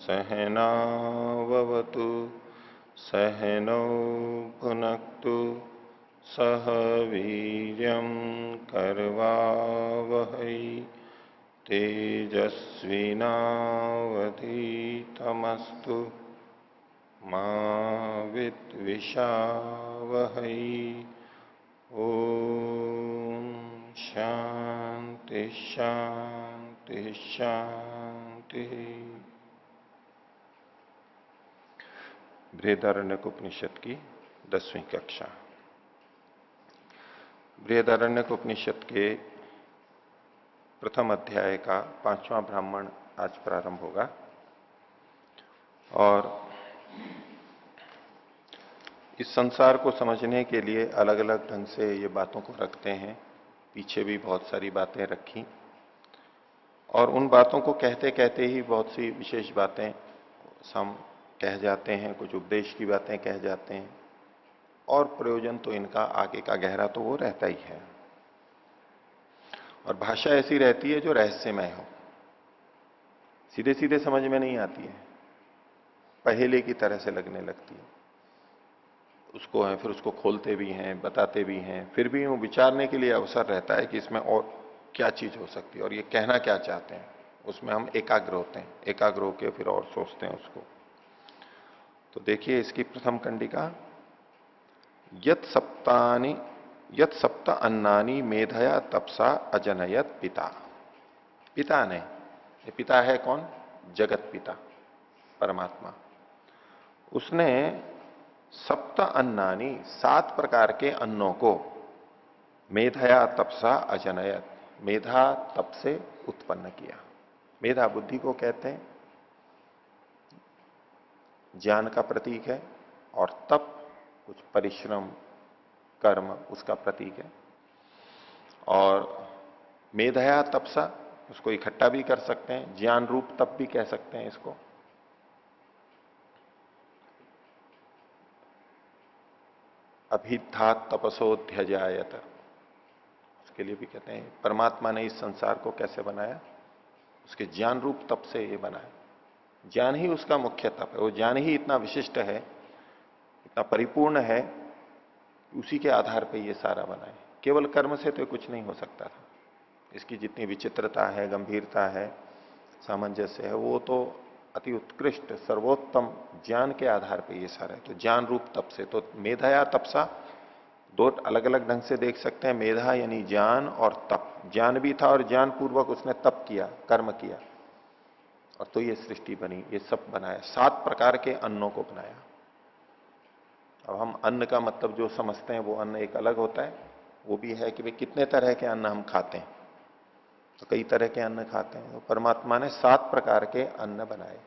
सहनावतु सहनौ भुनक्तु सह वीर्यं करवावहै तेजस्विनावधीतमस्तु मा विद्विषावहै। ओम शांति शांति शांति। बृहदारण्यक उपनिषद की 10वीं कक्षा। बृहदारण्यक उपनिषद के प्रथम अध्याय का 5वां ब्राह्मण आज प्रारंभ होगा और इस संसार को समझने के लिए अलग अलग ढंग से ये बातों को रखते हैं। पीछे भी बहुत सारी बातें रखी और उन बातों को कहते कहते ही बहुत सी विशेष बातें हम कह जाते हैं, कुछ उपदेश की बातें कह जाते हैं और प्रयोजन तो इनका आगे का गहरा तो वो रहता ही है। और भाषा ऐसी रहती है जो रहस्यमय हो, सीधे सीधे समझ में नहीं आती है, पहेले की तरह से लगने लगती है। उसको है फिर उसको खोलते भी हैं, बताते भी हैं, फिर भी वो विचारने के लिए अवसर रहता है कि इसमें और क्या चीज हो सकती है और ये कहना क्या चाहते हैं। उसमें हम एकाग्र होते हैं, एकाग्र होकर फिर और सोचते हैं उसको। तो देखिए इसकी प्रथम कंडिका, यत सप्त अन्नानि मेधया तपसा अजनयत पिता। पिता ने, ये पिता है कौन? जगत पिता परमात्मा। उसने सप्त अन्नानि, 7 प्रकार के अन्नों को मेधया तपसा अजनयत, मेधा तप से उत्पन्न किया। मेधा बुद्धि को कहते हैं, ज्ञान का प्रतीक है, और तप कुछ परिश्रम कर्म उसका प्रतीक है। और मेधया तपसा उसको इकट्ठा भी कर सकते हैं, ज्ञान रूप तप भी कह सकते हैं इसको। अभिद्धा तपसोध्यजायत, उसके लिए भी कहते हैं। परमात्मा ने इस संसार को कैसे बनाया? उसके ज्ञान रूप तप से ये बनाया। ज्ञान ही उसका मुख्य तप है। वो ज्ञान ही इतना विशिष्ट है, इतना परिपूर्ण है, उसी के आधार पर ये सारा बनाए। केवल कर्म से तो कुछ नहीं हो सकता था। इसकी जितनी विचित्रता है, गंभीरता है, सामंजस्य है, वो तो अति उत्कृष्ट सर्वोत्तम ज्ञान के आधार पर ये सारा है। तो ज्ञान रूप तप से, तो मेधा तपसा दो अलग अलग ढंग से देख सकते हैं। मेधा यानी ज्ञान और तप, ज्ञान भी था और ज्ञान पूर्वक उसने तप किया, कर्म किया, और तो ये सृष्टि बनी, ये सब बनाया। 7 प्रकार के अन्नों को बनाया। अब हम अन्न का मतलब जो समझते हैं वो अन्न एक अलग होता है, वो भी है कि भाई कितने तरह के अन्न हम खाते हैं। तो कई तरह के अन्न खाते हैं। तो परमात्मा ने 7 प्रकार के अन्न बनाए।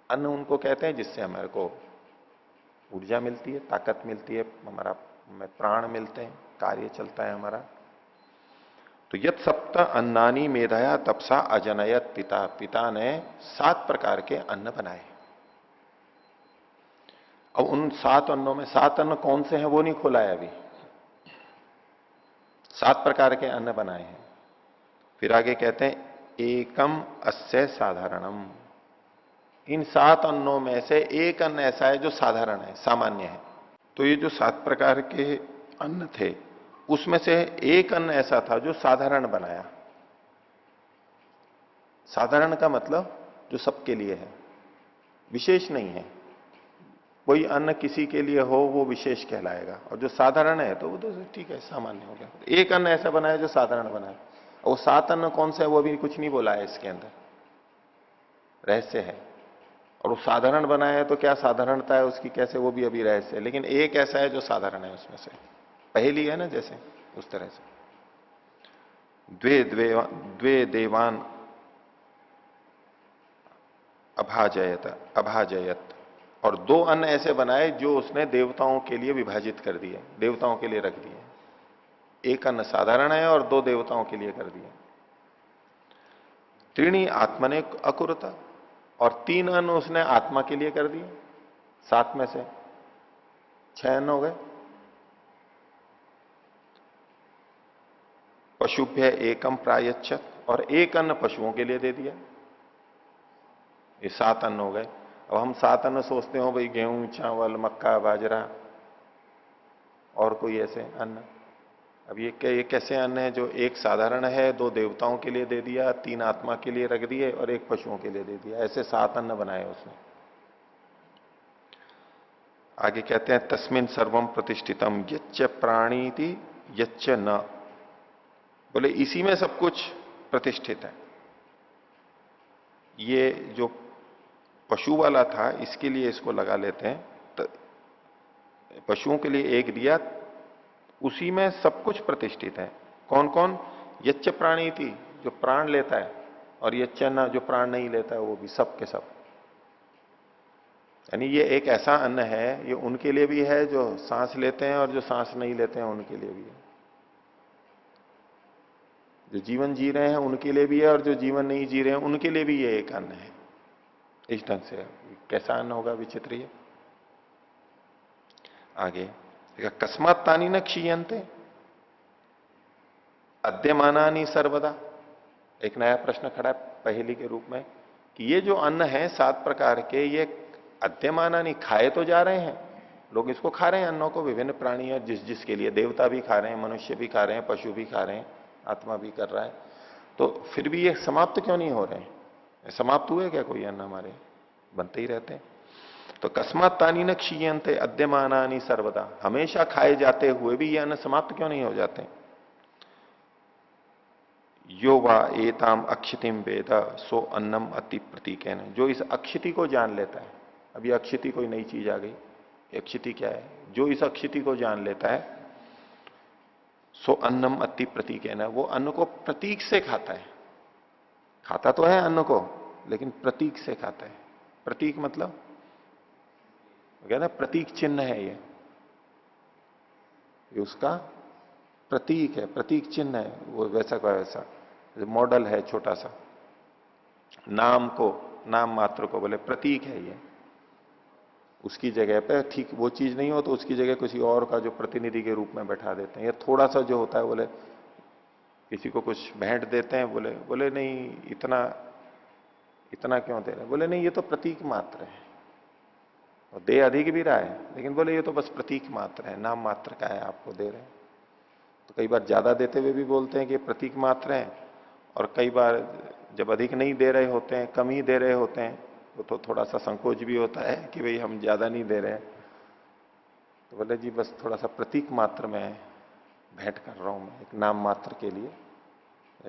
अन्न उनको कहते हैं जिससे हमारे को ऊर्जा मिलती है, ताकत मिलती है, हमारा में प्राण मिलते हैं, कार्य चलता है हमारा। तो यत सप्त अन्नानि मेधया तपसा अजनयत पिता, पिता ने 7 प्रकार के अन्न बनाए। अब उन 7 अन्नों में 7 अन्न कौन से हैं वो नहीं खोला है अभी। 7 प्रकार के अन्न बनाए हैं। फिर आगे कहते हैं एकम अस्य साधारणम। इन 7 अन्नों में से एक अन्न ऐसा है जो साधारण है, सामान्य है। तो ये जो 7 प्रकार के अन्न थे उसमें से एक अन्न ऐसा था जो साधारण बनाया। साधारण का मतलब जो सबके लिए है, विशेष नहीं है। कोई अन्न किसी के लिए हो वो विशेष कहलाएगा, और जो साधारण है तो वो तो ठीक है, सामान्य हो गया। एक अन्न ऐसा बनाया जो साधारण बनाया। और वो 7 अन्न कौन सा है वो भी कुछ नहीं बोला है इसके अंदर, रहस्य है। और वो साधारण बनाया है तो क्या साधारणता है उसकी, कैसे, वो भी अभी रहस्य है। लेकिन एक ऐसा है जो साधारण है उसमें से, पहेली है ना जैसे, उस तरह से। द्वे देवान अभाजयत, और 2 अन्न ऐसे बनाए जो उसने देवताओं के लिए विभाजित कर दिए, देवताओं के लिए रख दिए। एक अन्न साधारण है और 2 देवताओं के लिए कर दिए। त्रीणी आत्मने अकुरता, और 3 अन्न उसने आत्मा के लिए कर दिए। 7 में से 6 अन्न हो गए। पशुभ्य एकम प्रायच्छत, और एक अन्न पशुओं के लिए दे दिया। ये 7 अन्न हो गए। अब हम 7 अन्न सोचते हो भाई, गेहूं, चावल, मक्का, बाजरा, और कोई ऐसे अन्न। अब ये कैसे अन्न है जो एक साधारण है, 2 देवताओं के लिए दे दिया, 3 आत्मा के लिए रख दिए और 1 पशुओं के लिए दे दिया, ऐसे 7 अन्न बनाए उसने। आगे कहते हैं तस्मिन सर्वम प्रतिष्ठितम यच्च प्राणीति यच्च न, बोले इसी में सब कुछ प्रतिष्ठित है। ये जो पशु वाला था इसके लिए इसको लगा लेते हैं, तो पशुओं के लिए एक दिया, उसी में सब कुछ प्रतिष्ठित है। कौन कौन? यच्च प्राणी थी, जो प्राण लेता है, और यच्च न, जो प्राण नहीं लेता है, वो भी, सब के सब। यानी ये एक ऐसा अन्न है, ये उनके लिए भी है जो सांस लेते हैं और जो सांस नहीं लेते हैं उनके लिए भी है। जो जीवन जी रहे हैं उनके लिए भी है और जो जीवन नहीं जी रहे हैं उनके लिए भी ये एक अन्न है। इस ढंग से कैसा अन्न होगा विचित्र ये। आगे कस्मात तानी न क्षीयंते अद्यमानानि सर्वदा। एक नया प्रश्न खड़ा है पहेली के रूप में कि ये जो अन्न है 7 प्रकार के, ये अद्यमानानि, खाए तो जा रहे हैं लोग, इसको खा रहे हैं अन्नों को, विभिन्न प्राणी है जिस जिसके लिए, देवता भी खा रहे हैं, मनुष्य भी खा रहे हैं, पशु भी खा रहे हैं, आत्मा भी कर रहा है, तो फिर भी ये समाप्त क्यों नहीं हो रहे हैं? समाप्त हुए क्या कोई अन्न? हमारे बनते ही रहते हैं। तो कस्मात तानी न क्षीयंते अद्यमानानि सर्वदा, हमेशा खाए जाते हुए भी ये अन्न समाप्त क्यों नहीं हो जाते? यो वा एताम अक्षितिम वेद सो अन्नम अति प्रतीक है। जो इस अक्षिति को जान लेता है, अभी अक्षिति कोई नई चीज आ गई, अक्षिति क्या है? जो इस अक्षिति को जान लेता है, सो अन्नम अति प्रतीक है ना, वो अन्न को प्रतीक से खाता है। खाता तो है अन्न को, लेकिन प्रतीक से खाता है। प्रतीक मतलब क्या ना, प्रतीक चिन्ह है ये उसका प्रतीक है, प्रतीक चिन्ह है, वो वैसा का वैसा मॉडल है छोटा सा। नाम को, नाम मात्र को बोले प्रतीक है ये, उसकी जगह पे ठीक वो चीज नहीं हो तो उसकी जगह किसी और का जो प्रतिनिधि के रूप में बैठा देते हैं। ये थोड़ा सा जो होता है, बोले किसी को कुछ भेंट देते हैं, बोले बोले नहीं इतना इतना क्यों दे रहे हैं? बोले नहीं ये तो प्रतीक मात्र है, और दे अधिक भी रहा है, लेकिन बोले ये तो बस प्रतीक मात्र है, नाम मात्र का है, आपको दे रहे हैं। तो कई बार ज्यादा देते हुए भी बोलते हैं कि प्रतीक मात्र है, और कई बार जब अधिक नहीं दे रहे होते हैं, कम ही दे रहे होते हैं, तो थोड़ा सा संकोच भी होता है कि भाई हम ज्यादा नहीं दे रहे हैं, तो बोले जी बस थोड़ा सा प्रतीक मात्र में भेंट कर रहा हूं मैं, एक नाम मात्र के लिए,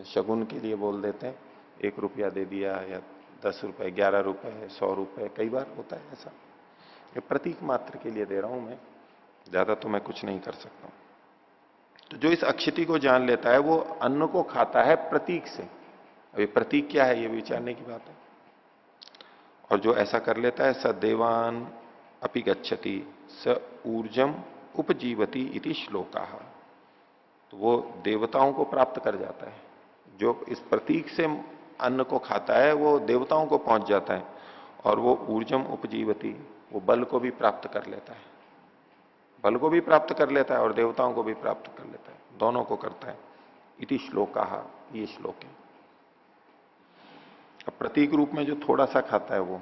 शगुन के लिए बोल देते हैं। 1 रुपया दे दिया, या 10 रुपए, 11 रुपए, 100 रुपए, कई बार होता है ऐसा। ये प्रतीक मात्र के लिए दे रहा हूं मैं, ज्यादा तो मैं कुछ नहीं कर सकता हूं। तो जो इस अक्षिति को जान लेता है वो अन्न को खाता है प्रतीक से। अभी प्रतीक क्या है ये विचारने की बात है। और जो ऐसा कर लेता है, स देवान अपि गच्छति स ऊर्जम उपजीवति इति श्लोका, तो वो देवताओं को प्राप्त कर जाता है। जो इस प्रतीक से अन्न को खाता है वो देवताओं को पहुंच जाता है, और वो ऊर्जम उपजीवति, वो बल को भी प्राप्त कर लेता है, बल को भी प्राप्त कर लेता है और देवताओं को भी प्राप्त कर लेता है, दोनों को करता है। इति श्लोका, ये श्लोक है। अब प्रतीक रूप में जो थोड़ा सा खाता है वो,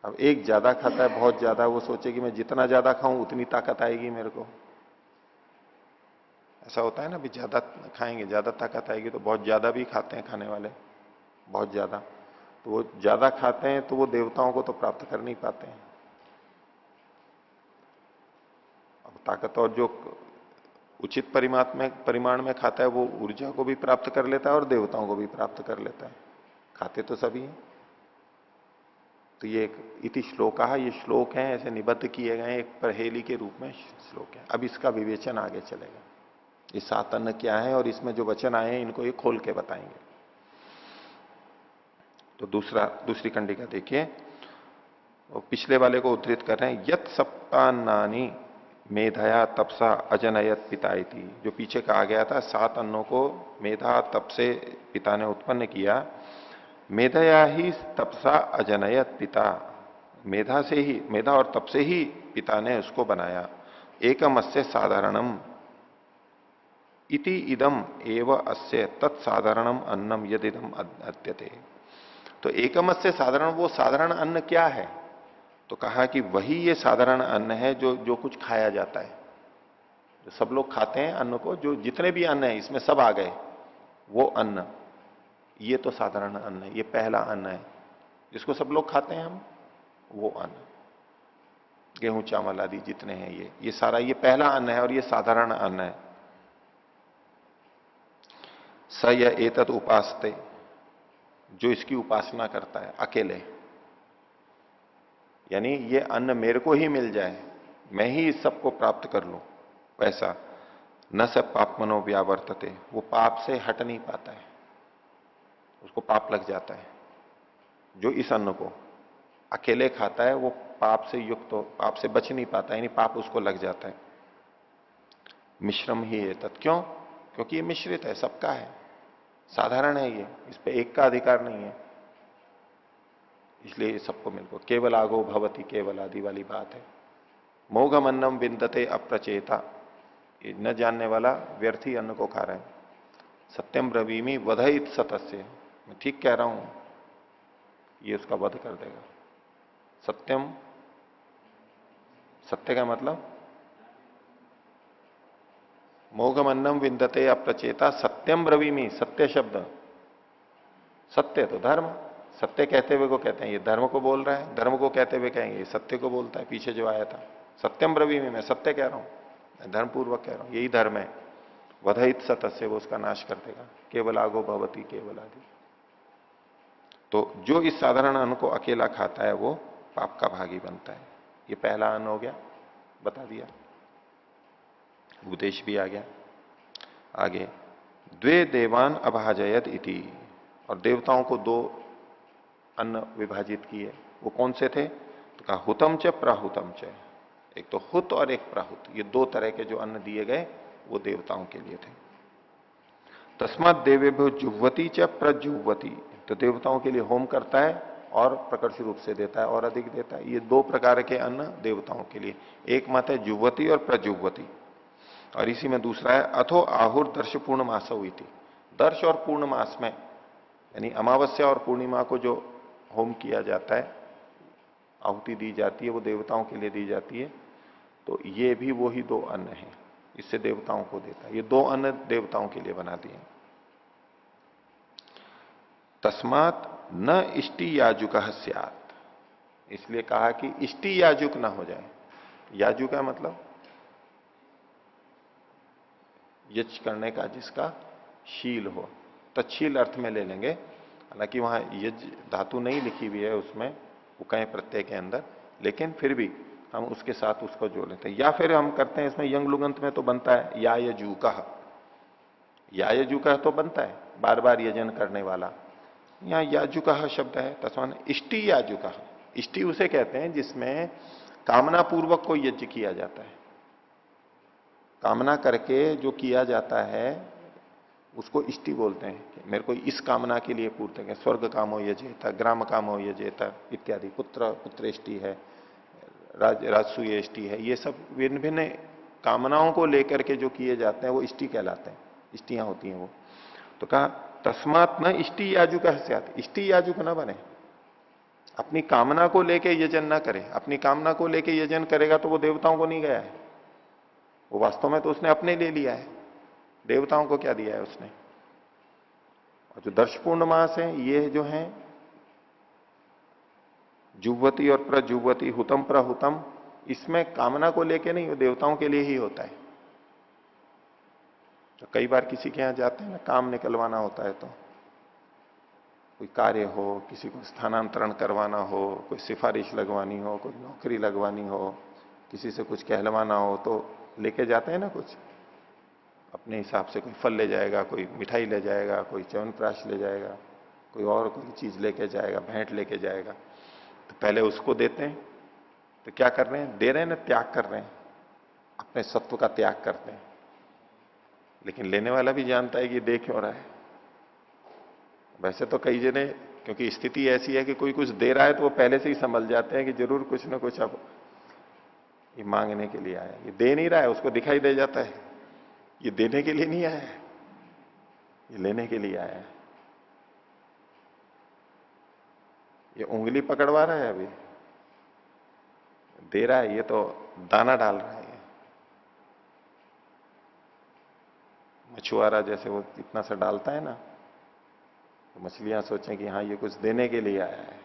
अब एक ज्यादा खाता है, बहुत ज्यादा, वो सोचे कि मैं जितना ज्यादा खाऊं उतनी ताकत आएगी मेरे को, ऐसा होता है ना भी, ज्यादा खाएंगे ज्यादा ताकत आएगी, तो बहुत ज्यादा भी खाते हैं खाने वाले, बहुत ज्यादा, तो वो ज्यादा खाते हैं तो वो देवताओं को तो प्राप्त कर नहीं पाते हैं। अब ताकत, और जो उचित परिमाण में खाता है वो ऊर्जा को भी प्राप्त कर लेता है और देवताओं को भी प्राप्त कर लेता है, खाते तो सभी हैं। तो ये एक इति श्लोक, ये श्लोक है, ऐसे निबद्ध किए गए एक पहेली के रूप में श्लोक है। अब इसका विवेचन आगे चलेगा, ये 7 अन्न क्या है और इसमें जो वचन आए हैं इनको ये खोल के बताएंगे। तो दूसरी कंडिका देखिए, पिछले वाले को उद्धृत कर रहे हैं, यत सप्तान्नानि मेधया तपसा अजनयत पिता थी। जो पीछे कहा गया था 7 अन्नों को मेधा तप से पिता ने उत्पन्न किया, मेधया ही तपसा अजनयत पिता, मेधा से ही, मेधा और तप से ही पिता ने उसको बनाया। एकम अस्य साधारणम इति इदम एव अस्य तत्साधारणम अन्नम यदिदम अद्यते। तो एकमत से साधारण, वो साधारण अन्न क्या है? तो कहा कि वही ये साधारण अन्न है जो जो कुछ खाया जाता है, जो सब लोग खाते हैं अन्न को, जो जितने भी अन्न है इसमें सब आ गए, वो अन्न, ये तो साधारण अन्न है, ये पहला अन्न है जिसको सब लोग खाते हैं हम, वो अन्न। गेहूं चावल आदि जितने हैं ये सारा, ये पहला अन्न है और ये साधारण अन्न है। स य एतत् उपासते, जो इसकी उपासना करता है अकेले, यानी ये अन्न मेरे को ही मिल जाए, मैं ही इस सबको प्राप्त कर लूं, वैसा न स पापमनो व्यावर्तते, वो पाप से हट नहीं पाता है, उसको पाप लग जाता है। जो इस अन्न को अकेले खाता है वो पाप से युक्त हो, पाप से बच नहीं पाता, यानी पाप उसको लग जाता है। मिश्रम ही एतत्, क्यों? क्योंकि ये मिश्रित है, सबका है, साधारण है, ये इस पे एक का अधिकार नहीं है, इसलिए ये सबको मिलको। केवल आगो भवती केवल आदि वाली बात है। मोघम अन्नम विंदते अप्रचेता, ये न जानने वाला व्यर्थी अन्न को खा रहे हैं। सत्यम ब्रवीमि वधित सतस्य, मैं ठीक कह रहा हूं, ये उसका वध कर देगा। सत्यम, सत्य का मतलब मोघम अन्नम विंदते अप्रचेता, सत्यम ब्रवीमि, सत्य शब्द, सत्य तो धर्म, सत्य कहते हुए को कहते हैं, ये धर्म को बोल रहा है, धर्म को कहते हुए कहेंगे, सत्य को बोलता है, पीछे जो आया था। सत्यम ब्रवीमि, मैं सत्य कह रहा हूं, मैं धर्म पूर्वक कह रहा हूं, यही धर्म है। वधित सतस्य, वो उसका नाश कर देगा। केवल आगो भवती केवल आदि, तो जो इस साधारण अन्न को अकेला खाता है वो पाप का भागी बनता है। ये पहला अन्न हो गया, बता दिया, उपदेश भी आ गया। आगे द्वे देवान अभाजयत इति, और देवताओं को दो अन्न विभाजित किए, वो कौन से थे? तो कहा हुतम च प्राहुतम च, एक तो हुत और एक प्राहुत, ये दो तरह के जो अन्न दिए गए वो देवताओं के लिए थे। तस्मात देवेभ्यो जुह्वती च प्रजुह्वती, तो देवताओं के लिए होम करता है और प्रकर्ष रूप से देता है और अधिक देता है। ये दो प्रकार के अन्न देवताओं के लिए, एक मत है जुह्वती और प्रजुह्वती, और इसी में दूसरा है अथो आहुर दर्श पूर्ण मास हुई थी। दर्श और पूर्ण मास में, यानी अमावस्या और पूर्णिमा को जो होम किया जाता है, आहुति दी जाती है, वो देवताओं के लिए दी जाती है। तो ये भी वही दो अन्न है, इससे देवताओं को देता है। ये दो अन्न देवताओं के लिए बना दिए। तस्मात न इष्टि याजुक स्यात्, इसलिए कहा कि इष्टि याजुक ना हो जाए। याजुक का मतलब यज्ञ करने का जिसका शील हो, तत्शील अर्थ में ले लेंगे, हालांकि वहां यज्ञ धातु नहीं लिखी हुई है उसमें, उकाय प्रत्यय के अंदर, लेकिन फिर भी हम उसके साथ उसको जोड़ लेते हैं। या फिर हम करते हैं इसमें यंग लुगंत में तो बनता है यायजूकः, यायजूकः तो बनता है बार बार यजन करने वाला, यहां याजुकः शब्द है। तस्मान इष्टि याजुकः, इष्टि उसे कहते हैं जिसमें कामना पूर्वक कोई यज्ञ किया जाता है, कामना करके जो किया जाता है उसको इष्टि बोलते हैं। कि मेरे को इस कामना के लिए पूर्त है, स्वर्ग काम हो यजेता, ग्राम काम हो यजेता इत्यादि, पुत्र पुत्रेष्टि है, राजसूयेष्टि है, ये सब भिन्न भिन्न कामनाओं को लेकर के जो किए जाते हैं वो इष्टि कहलाते हैं, इष्टियां होती हैं वो। तो कहा तस्मात न इष्टि याजुक स्यात्, इष्टि याजुक न बने, अपनी कामना को लेके यजन ना करे। अपनी कामना को लेके यजन करेगा तो वो देवताओं को नहीं गया है, वो वास्तव में तो उसने अपने ले लिया है, देवताओं को क्या दिया है उसने। और जो दर्शपूर्ण मास है ये जो है जुह्वती और प्रजुह्वती, हुतम प्रहुतम, इसमें कामना को लेके नहीं, वो देवताओं के लिए ही होता है। तो कई बार किसी के यहां जाते हैं ना, काम निकलवाना होता है, तो कोई कार्य हो, किसी को स्थानांतरण करवाना हो, कोई सिफारिश लगवानी हो, कोई नौकरी लगवानी हो, किसी से कुछ कहलवाना हो, तो लेके जाते हैं ना कुछ अपने हिसाब से। कोई फल ले जाएगा, कोई मिठाई ले जाएगा, कोई च्यवनप्राश ले जाएगा, कोई और कोई चीज लेके जाएगा, भेंट लेके जाएगा। तो पहले उसको देते हैं, तो क्या कर रहे हैं, दे रहे हैं ना, त्याग कर रहे हैं, अपने सत्व का त्याग करते हैं। लेकिन लेने वाला भी जानता है कि दे क्यों रहा है। वैसे तो कई जने, क्योंकि स्थिति ऐसी है कि कोई कुछ दे रहा है तो वो पहले से ही संभल जाते हैं कि जरूर कुछ ना कुछ अब ये मांगने के लिए आया, ये दे नहीं रहा है, उसको दिखाई दे जाता है ये देने के लिए नहीं आया है, ये लेने के लिए आया है। ये उंगली पकड़वा रहा है, अभी दे रहा है, ये तो दाना डाल रहा है। मछुआरा जैसे वो इतना सा डालता है ना, तो मछलियां सोचें कि हाँ ये कुछ देने के लिए आया है,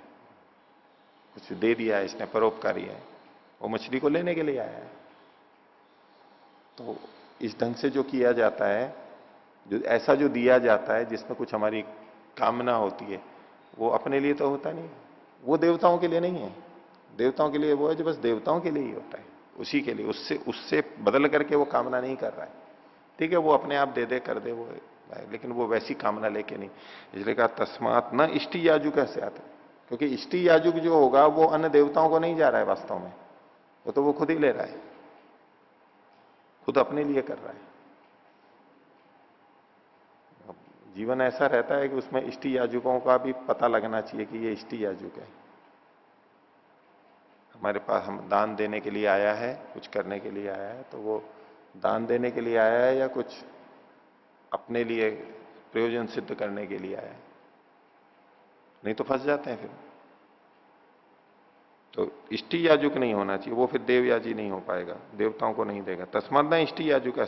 कुछ दे दिया है इसने, परोपकारी है, वो मछली को लेने के लिए आया है। तो इस ढंग से जो किया जाता है, जो ऐसा जो दिया जाता है जिसमें कुछ हमारी कामना होती है, वो अपने लिए तो होता नहीं, वो देवताओं के लिए नहीं है। देवताओं के लिए वो है जो बस देवताओं के लिए ही होता है, उसी के लिए, उससे उससे बदल करके वो कामना नहीं कर रहा है। ठीक है, वो अपने आप दे दे कर दे वो, लेकिन वो वैसी कामना लेके नहीं। इसलिए कहा तस्मात न इष्टि याजुक कैसे आते, क्योंकि इष्टि याजुक जो होगा वो अन्य देवताओं को नहीं जा रहा है वास्तव में, वो तो वो खुद ही ले रहा है, खुद अपने लिए कर रहा है। जीवन ऐसा रहता है कि उसमें इष्टि याजुकों का भी पता लगना चाहिए कि ये इष्टि याजुक है, हमारे पास हम दान देने के लिए आया है, कुछ करने के लिए आया है, तो वो दान देने के लिए आया है या कुछ अपने लिए प्रयोजन सिद्ध करने के लिए आया है, नहीं तो फंस जाते हैं फिर। तो इष्टि याजुक नहीं होना चाहिए, वो फिर देवयाजी नहीं हो पाएगा, देवताओं को नहीं देगा। तस्माद न इष्टि याजुक।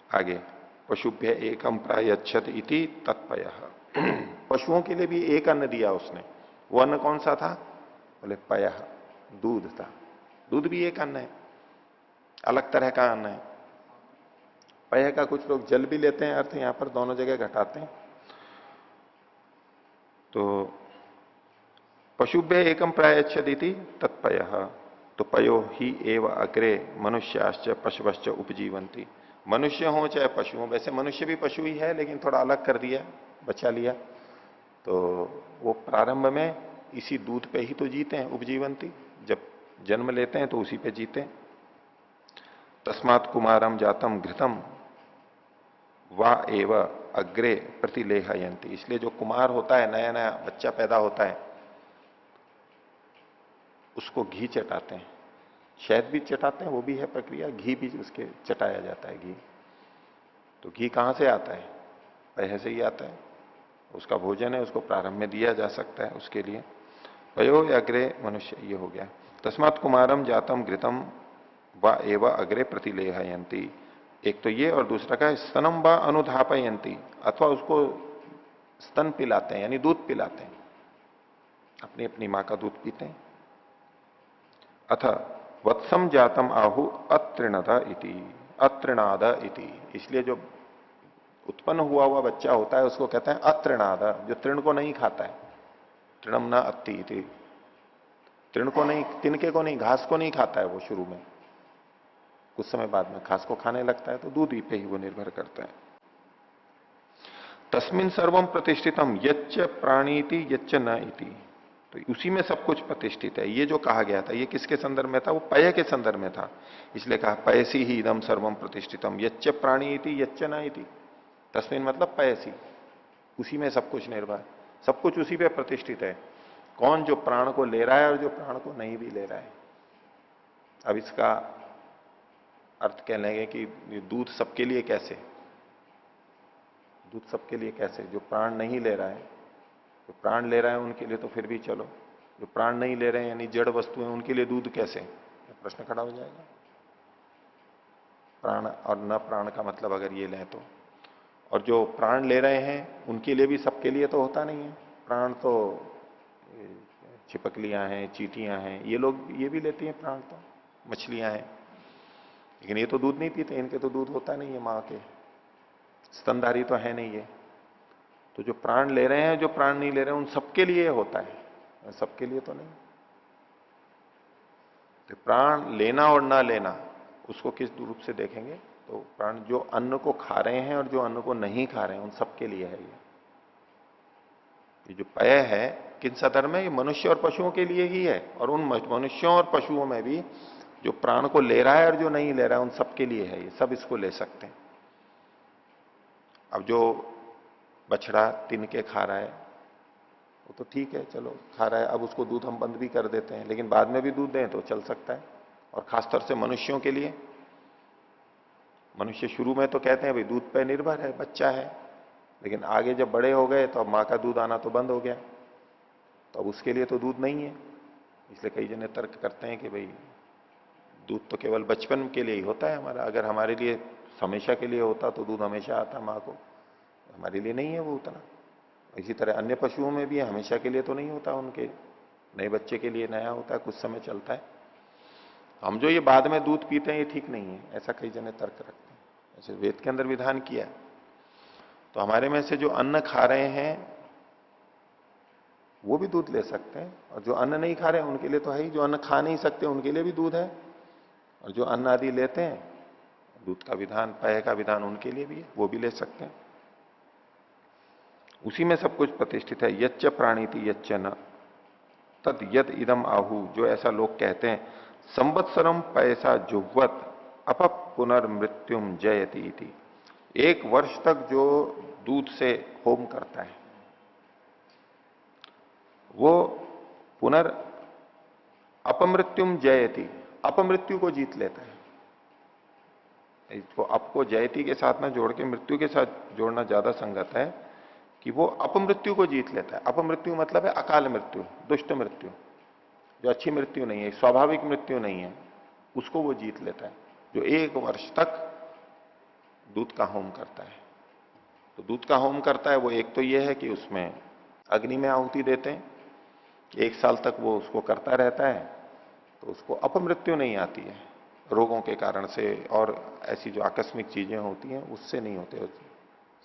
आगे पशुभ्य एकम प्रायच्छत इति तत्पय। पशुओं के लिए भी एक अन्न दिया उसने, वो अन्न कौन सा था? बोले पय, दूध था। दूध भी एक अन्न है, अलग तरह का अन्न है। पय का कुछ लोग जल भी लेते हैं अर्थ, यहां पर दोनों जगह घटाते हैं। तो पशुभ्य एकम प्रायच्छदिति तत्पय, तो पयो ही एव अग्रे मनुष्याश्च पशुश्च उपजीवंती। मनुष्य हो चाहे पशु हो, वैसे मनुष्य भी पशु ही है लेकिन थोड़ा अलग कर दिया, बचा लिया, तो वो प्रारंभ में इसी दूध पे ही तो जीते हैं, उपजीवंती, जब जन्म लेते हैं तो उसी पे जीते हैं। तस्मात् कुमारम जातम घृतम वा एव अग्रे प्रतिलेहयंती। इसलिए जो कुमार होता है, नया नया बच्चा पैदा होता है, उसको घी चटाते हैं, शहद भी चटाते हैं, वो भी है प्रक्रिया, घी भी उसके चटाया जाता है। घी तो घी कहां से आता है? पह से ही आता है, उसका भोजन है, उसको प्रारंभ में दिया जा सकता है, उसके लिए पयो अग्रे मनुष्य, ये हो गया। तस्मात् कुमारम जातम घृतम व एव अग्रे प्रतिलेहयंती, एक तो ये, और दूसरा का स्तनम व अनुधापयंती, अथवा उसको स्तन पिलाते हैं, यानी दूध पिलाते हैं, अपनी अपनी मां का दूध पीते हैं। अथ वत्सम जातम आहु अतृणद इति, अतृणाद इति। इसलिए जो उत्पन्न हुआ हुआ बच्चा होता है उसको कहते हैं अतृणाद, जो तृण को नहीं खाता है। तृणम न अति इति, तृण को नहीं, तिनके को नहीं, घास को नहीं खाता है वो शुरू में, कुछ समय बाद में घास को खाने लगता है, तो दूध ही पे ही वो निर्भर करता है। तस्मिन सर्वम प्रतिष्ठितम यच्च प्राणीति यच्च न इति, तो उसी में सब कुछ प्रतिष्ठित है। ये जो कहा गया था, ये किसके संदर्भ में था? वो पय के संदर्भ में था, इसलिए कहा पयसी ही इदम सर्वम प्रतिष्ठितम यच्च प्राणी इति यच्च न इति। तस्मिन मतलब पयसी, उसी में सब कुछ निर्भर, सब कुछ उसी पे प्रतिष्ठित है। कौन? जो प्राण को ले रहा है और जो प्राण को नहीं भी ले रहा है। अब इसका अर्थ कह लेंगे कि दूध सबके लिए कैसे, दूध सबके लिए कैसे? जो प्राण नहीं ले रहा है, जो प्राण ले रहा है उनके लिए तो फिर भी चलो, जो प्राण नहीं ले रहे हैं यानी जड़ वस्तु है, उनके लिए दूध कैसे? प्रश्न खड़ा हो जाएगा। प्राण और न प्राण का मतलब अगर ये लें तो, और जो प्राण ले रहे हैं उनके लिए भी, सबके लिए तो होता नहीं है प्राण, तो छिपकलियां हैं, चींटियां हैं, ये लोग ये भी लेती हैं प्राण, तो मछलियां हैं, लेकिन ये तो दूध नहीं पीते, इनके तो दूध होता नहीं है, मां के स्तनधारी तो है नहीं ये। तो जो प्राण ले रहे हैं, जो प्राण नहीं ले रहे हैं, उन सबके लिए होता है, सबके लिए तो नहीं। तो प्राण लेना और ना लेना, उसको किस रूप से देखेंगे? तो प्राण जो अन्न को खा रहे हैं और जो अन्न को नहीं खा रहे हैं, उन सबके लिए है ये जो पय है। किन सदर्भ में? ये मनुष्य और पशुओं के लिए ही है, और उन मनुष्यों और पशुओं में भी जो प्राण को ले रहा है और जो नहीं ले रहा है, उन सबके लिए है ये, सब इसको ले सकते हैं। अब जो बछड़ा तिनके खा रहा है वो तो ठीक है, चलो खा रहा है, अब उसको दूध हम बंद भी कर देते हैं, लेकिन बाद में भी दूध दें तो चल सकता है। और खासतौर से मनुष्यों के लिए, मनुष्य शुरू में तो कहते हैं भाई दूध पे निर्भर है, बच्चा है, लेकिन आगे जब बड़े हो गए तो अब मां का दूध आना तो बंद हो गया, तो तो अब उसके लिए तो दूध नहीं है, इसलिए कई जने तर्क करते हैं कि भाई दूध तो केवल बचपन के लिए ही होता है हमारा, अगर हमारे लिए हमेशा के लिए होता तो दूध हमेशा आता माँ को, हमारे लिए नहीं है वो उतना। इसी तरह अन्य पशुओं में भी हमेशा के लिए तो नहीं होता, उनके नए बच्चे के लिए नया होता है, कुछ समय चलता है। हम जो ये बाद में दूध पीते हैं ये ठीक नहीं है, ऐसा कई जने तर्क रखते हैं। ऐसे वेद के अंदर विधान किया है। तो हमारे में से जो अन्न खा रहे हैं वो भी दूध ले सकते हैं, और जो अन्न नहीं खा रहे हैं उनके लिए तो है ही, जो अन्न खा नहीं सकते उनके लिए भी दूध है, और जो अन्न आदि लेते हैं दूध का विधान, पेय का विधान उनके लिए भी है, वो भी ले सकते हैं। उसी में सब कुछ प्रतिष्ठित है। यच्च प्राणीति यच्च न तद यद इदम आहु, जो ऐसा लोग कहते हैं, संवत्सरम पैसा जुह्वत अप पुनर्मृत्युम जयति इति। एक वर्ष तक जो दूध से होम करता है वो पुनर् अपमृत्युम जयति, अपमृत्यु को जीत लेता है। इसको अप को जयति के साथ में जोड़ के मृत्यु के साथ जोड़ना ज्यादा संगत है, कि वो अपमृत्यु को जीत लेता है। अपमृत्यु मतलब है अकाल मृत्यु, दुष्ट मृत्यु, जो अच्छी मृत्यु नहीं है, स्वाभाविक मृत्यु नहीं है, उसको वो जीत लेता है, जो एक वर्ष तक दूध का होम करता है। तो दूध का होम करता है वो, एक तो ये है कि उसमें अग्नि में आहुति देते हैं, एक साल तक वो उसको करता रहता है, तो उसको अपमृत्यु नहीं आती है, रोगों के कारण से और ऐसी जो आकस्मिक चीजें होती हैं उससे नहीं होते,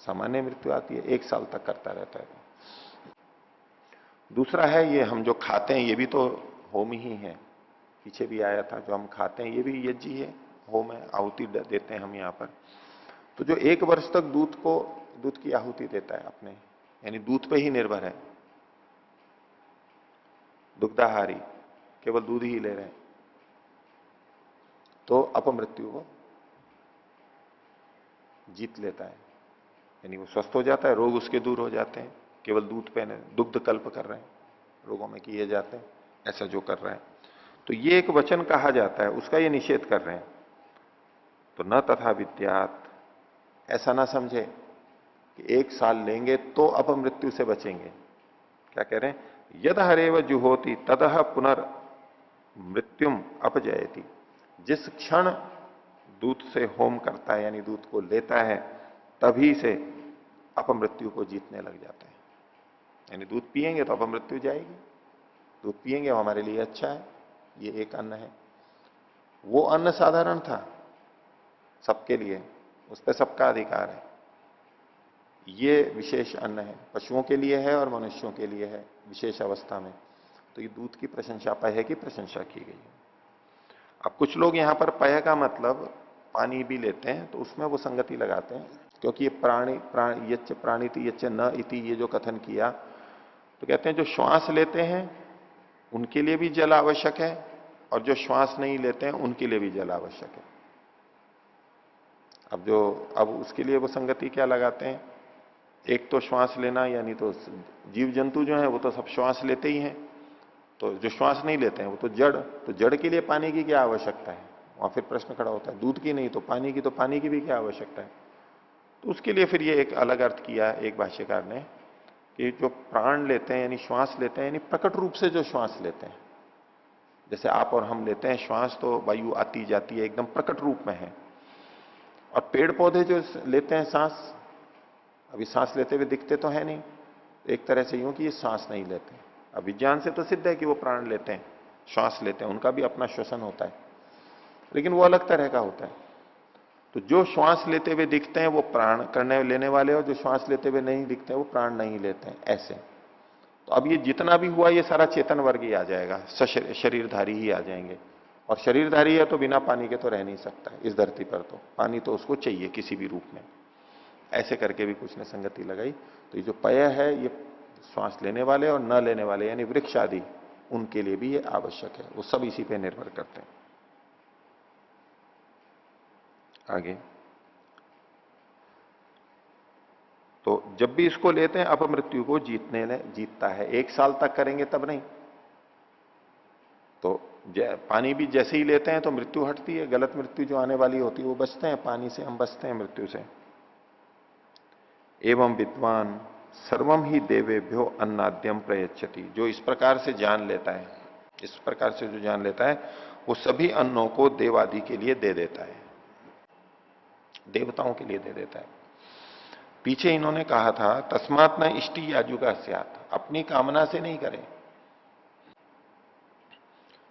सामान्य मृत्यु आती है, एक साल तक करता रहता है। दूसरा है ये हम जो खाते हैं ये भी तो होम ही है, पीछे भी आया था, जो हम खाते हैं ये भी यज्ञ ही है, होम है, आहुति देते हैं हम यहाँ पर। तो जो एक वर्ष तक दूध की आहुति देता है अपने, यानी दूध पे ही निर्भर है, दुग्धाहारी, केवल दूध ही ले रहे हैं, तो अपमृत्यु को जीत लेता है, यानी वो स्वस्थ हो जाता है, रोग उसके दूर हो जाते हैं, केवल दूध पे दुग्ध कल्प कर रहे हैं, रोगों में किए जाते हैं, ऐसा जो कर रहा है। तो ये एक वचन कहा जाता है, उसका ये निषेध कर रहे हैं। तो न तथा विद्यात, ऐसा ना समझे कि एक साल लेंगे तो अपमृत्यु से बचेंगे। क्या कह रहे हैं? यद हरेव जुहोति तदह पुनर्मृत्युम अपजयति। जिस क्षण दूध से होम करता है, यानी दूध को लेता है, तभी से अपमृत्यु को जीतने लग जाता है। यानी दूध पिएंगे तो अपमृत्यु जाएगी, दूध पिएंगे वो हमारे लिए अच्छा है, ये एक अन्न है। वो अन्न साधारण था सबके लिए, उस पर सबका अधिकार है। ये विशेष अन्न है, पशुओं के लिए है और मनुष्यों के लिए है विशेष अवस्था में। तो ये दूध की प्रशंसा, पय की प्रशंसा की गई है। अब कुछ लोग यहां पर पय का मतलब पानी भी लेते हैं, तो उसमें वो संगति लगाते हैं, क्योंकि ये प्राणी यच्च प्राणीति यच्च न इति, ये जो कथन किया, तो कहते हैं जो श्वास लेते हैं उनके लिए भी जल आवश्यक है, और जो श्वास नहीं लेते हैं उनके लिए भी जल आवश्यक है। अब उसके लिए वो संगति क्या लगाते हैं? एक तो श्वास लेना, यानी तो जीव जंतु जो है वो तो सब श्वास लेते ही हैं, तो जो श्वास नहीं लेते हैं वो तो जड़, तो जड़ के लिए पानी की क्या आवश्यकता है? वहां फिर प्रश्न खड़ा होता है, दूध की नहीं तो पानी की भी क्या आवश्यकता है? तो उसके लिए फिर ये एक अलग अर्थ किया एक भाष्यकार ने, कि जो प्राण लेते हैं यानी श्वास लेते हैं, यानी प्रकट रूप से जो श्वास लेते हैं, जैसे आप और हम लेते हैं श्वास, तो वायु आती जाती है, एकदम प्रकट रूप में है। और पेड़ पौधे जो लेते हैं सांस, अभी सांस लेते हुए दिखते तो है नहीं, एक तरह से यूं कि ये सांस नहीं लेते। अब विज्ञान से तो सिद्ध है कि वो प्राण लेते हैं, श्वास लेते हैं, उनका भी अपना श्वसन होता है, लेकिन वो अलग तरह का होता है। तो जो श्वास लेते हुए दिखते हैं वो प्राण करने लेने वाले, और जो श्वास लेते हुए नहीं दिखते हैं वो प्राण नहीं लेते हैं, ऐसे। तो अब ये जितना भी हुआ ये सारा चेतन वर्ग ही आ जाएगा, शरीरधारी ही आ जाएंगे। और शरीरधारी है तो बिना पानी के तो रह नहीं सकता है इस धरती पर, तो पानी तो उसको चाहिए किसी भी रूप में। ऐसे करके भी कुछ ने संगति लगाई। तो ये जो पय है ये श्वास लेने वाले और न लेने वाले यानी वृक्ष आदि, उनके लिए भी ये आवश्यक है, वो सब इसी पे निर्भर करते हैं। आगे तो जब भी इसको लेते हैं अपमृत्यु को जीतता है। एक साल तक करेंगे तब नहीं, तो पानी भी जैसे ही लेते हैं तो मृत्यु हटती है, गलत मृत्यु जो आने वाली होती है वो बचते हैं, पानी से हम बचते हैं मृत्यु से। एवं विद्वान सर्वम ही देवेभ्यो अन्नाद्यम प्रयच्छति। जो इस प्रकार से जान लेता है, इस प्रकार से जो जान लेता है, वो सभी अन्नों को देवादि के लिए दे देता है, देवताओं के लिए दे देता है। पीछे इन्होंने कहा था तस्मात् न इष्टि याजुका स्यात्, अपनी कामना से नहीं करें,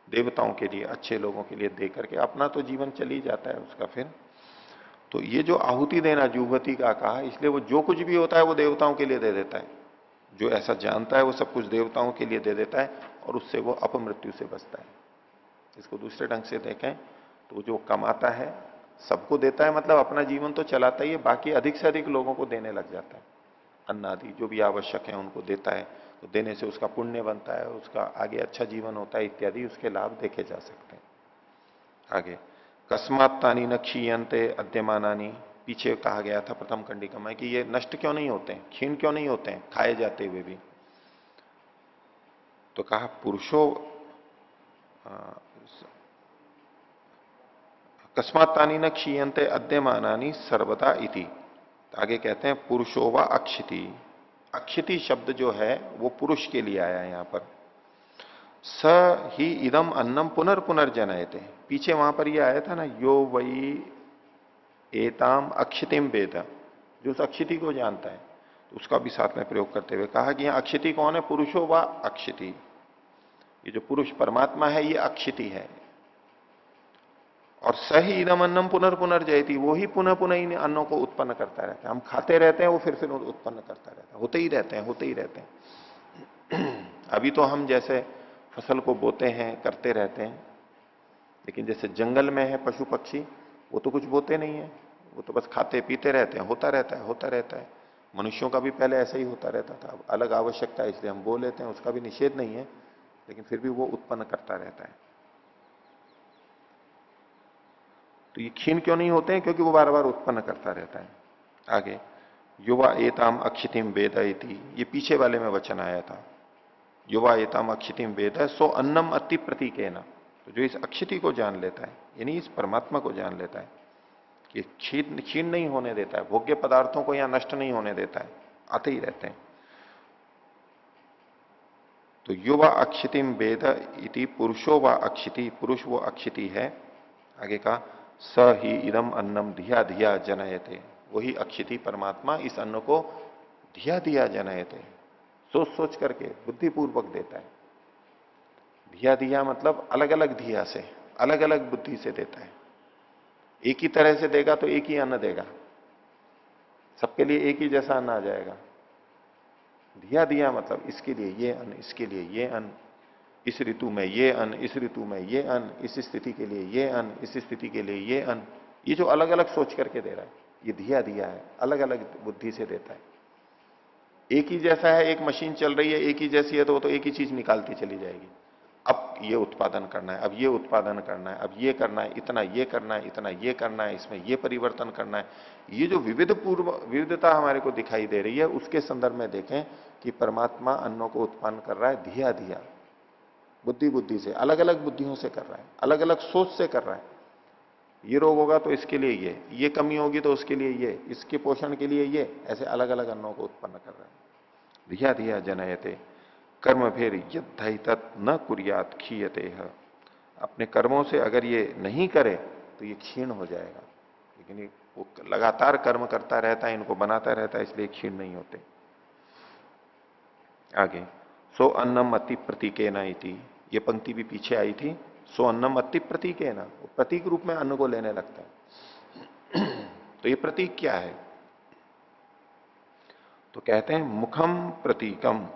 देवताओं के लिए, अच्छे लोगों के लिए दे करके अपना तो जीवन चल ही जाता है उसका। फिर तो ये जो आहुति देना जुहवती का कहा, इसलिए वो जो कुछ भी होता है वो देवताओं के लिए दे देता है। जो ऐसा जानता है वो सब कुछ देवताओं के लिए दे देता है और उससे वो अपमृत्यु से बचता है। इसको दूसरे ढंग से देखें तो जो कमाता है सबको देता है, मतलब अपना जीवन तो चलाता ही है, बाकी अधिक से अधिक लोगों को देने लग जाता है। अन्न आदि जो भी आवश्यक है उनको देता है, तो देने से उसका पुण्य बनता है, उसका आगे अच्छा जीवन होता है इत्यादि उसके लाभ देखे जा सकते हैं। आगे कस्मात्तानी न क्षीयंते अद्यमानानी, पीछे कहा गया था प्रथम कंडिका में कि ये नष्ट क्यों नहीं होते हैं, क्षीण क्यों नहीं होते हैं खाए जाते हुए भी। तो कहा पुरुषो कस्मात्तानी न क्षीयंते अद्यमानानी सर्वदा इति। आगे कहते हैं पुरुषो व अक्षिति, अक्षिति शब्द जो है वो पुरुष के लिए आया है यहां पर। स ही इदम अन्नम पुनर्जनयते, पीछे वहां पर ये आया था ना, यो वही एताम अक्षितिम वेद, जो उस अक्षिति को जानता है, तो उसका भी साथ में प्रयोग करते हुए कहा कि यहां अक्षिति कौन है, पुरुषो व अक्षिति, ये जो पुरुष परमात्मा है ये अक्षिति है। और सही इदम अन्नम पुनर्जयति, वो ही पुनः पुनः इन अन्नों को उत्पन्न करता रहता है। हम खाते रहते हैं, वो फिर उत्पन्न करता रहता है, होते ही रहते हैं, होते ही रहते हैं। अभी तो हम जैसे फसल को बोते हैं, करते रहते हैं, लेकिन जैसे जंगल में है पशु पक्षी, वो तो कुछ बोते नहीं है, वो तो बस खाते पीते रहते हैं, होता रहता है, होता रहता है। मनुष्यों का भी पहले ऐसा ही होता रहता था, अलग आवश्यकता है इसलिए हम बो लेते हैं, उसका भी निषेध नहीं है, लेकिन फिर भी वो उत्पन्न करता रहता है। तो ये क्षीण क्यों नहीं होते हैं, क्योंकि वो बार बार उत्पन्न करता रहता है। आगे युवा एताम अक्षितिम वेद इति, ये पीछे वाले में वचन आया था, युवा एताम अक्षितिम वेद सो अन्नम अति प्रतीकेन। तो जो इस अक्षिति को जान लेता है, यानी इस परमात्मा को जान लेता है, कि क्षीण नहीं होने देता है, भोग्य पदार्थों को यहां नष्ट नहीं होने देता है, आते ही रहते हैं। तो युवा अक्षितिम वेद इति पुरुषो व अक्षिति, पुरुष वो अक्षिति है। आगे का स ही इदम अन्नम धिया धिया जनयते, वही अक्षिति परमात्मा इस अन्न को धिया धिया जनयते, सोच सोच करके बुद्धिपूर्वक देता है। धिया धिया मतलब अलग अलग धिया से, अलग अलग बुद्धि से देता है। एक ही तरह से देगा तो एक ही अन्न देगा, सबके लिए एक ही जैसा अन्न आ जाएगा। धिया धिया मतलब इसके लिए ये अन्न, इसके लिए ये अन्न, इस ऋतु में ये अन्न, इस ऋतु में ये अन्न, इस स्थिति के लिए ये अन्न, इस स्थिति के लिए ये अन्न, ये जो अलग अलग सोच करके दे रहा है, ये धिया दिया है, अलग अलग बुद्धि से देता है। एक ही जैसा है, एक मशीन चल रही है एक ही जैसी है, तो वो तो एक ही चीज निकालती चली जाएगी। अब ये उत्पादन करना है, अब ये उत्पादन करना है, अब ये करना है, इतना ये करना है, इतना ये करना है, इसमें ये परिवर्तन करना है। ये जो विविधता हमारे को दिखाई दे रही है, उसके संदर्भ में देखें कि परमात्मा अन्नों को उत्पन्न कर रहा है धिया धिया, बुद्धि बुद्धि से, अलग अलग बुद्धियों से कर रहा है, अलग अलग सोच से कर रहा है। ये रोग होगा तो इसके लिए ये कमी होगी तो उसके लिए ये, इसके पोषण के लिए ये, ऐसे अलग अलग अन्नों को उत्पन्न कर रहा है। धिया धिया जनयते कर्म भेर यद्धाई तत् न कुरियात क्षीयते है, अपने कर्मों से अगर ये नहीं करे तो ये क्षीण हो जाएगा, लेकिन ये वो लगातार कर्म करता रहता है, इनको बनाता रहता है, इसलिए क्षीण नहीं होते। आगे सो अन्नम अति प्रतीकेना इति, ये पंक्ति भी पीछे आई थी, सो अन्नम अति प्रतीकेना, प्रतीक रूप में अन्न को लेने लगता है। तो ये प्रतीक क्या है, तो कहते हैं मुखम प्रतीकम,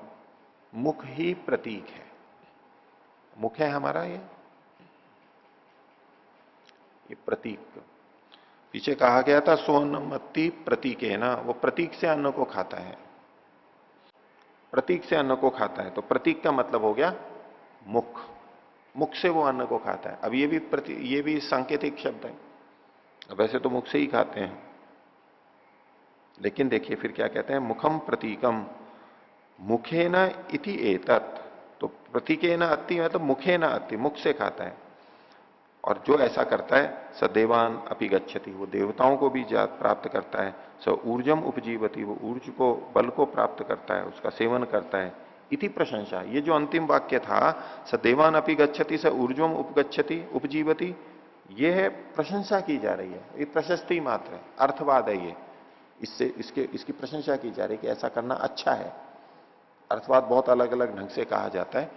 मुख ही प्रतीक है, मुख है हमारा ये प्रतीक। पीछे कहा गया था सो अन्नम अति प्रतीकेना, वो प्रतीक से अन्न को खाता है, प्रतीक से अन्न को खाता है। तो प्रतीक का मतलब हो गया मुख, मुख से वो अन्न को खाता है। अब ये भी सांकेतिक शब्द है, वैसे तो मुख से ही खाते हैं, लेकिन देखिए फिर क्या कहते हैं, मुखम प्रतीकम मुखे न इति एतत्, तो प्रतीके न अति मतलब मुखे न अति, मुख से खाता है। और जो ऐसा करता है स देवान अपि गच्छति, वो देवताओं को भी प्राप्त करता है। स ऊर्जम उपजीवती, वो ऊर्ज को, बल को प्राप्त करता है, उसका सेवन करता है। इति प्रशंसा, ये जो अंतिम वाक्य था, स देवान अपि गच्छति स ऊर्जम उपगच्छति उपजीवती, ये है प्रशंसा की जा रही है, ये प्रशस्ति मात्र है, अर्थवाद है ये। इससे इसकी प्रशंसा की जा रही है कि ऐसा करना अच्छा है। अर्थवाद बहुत अलग अलग ढंग से कहा जाता है,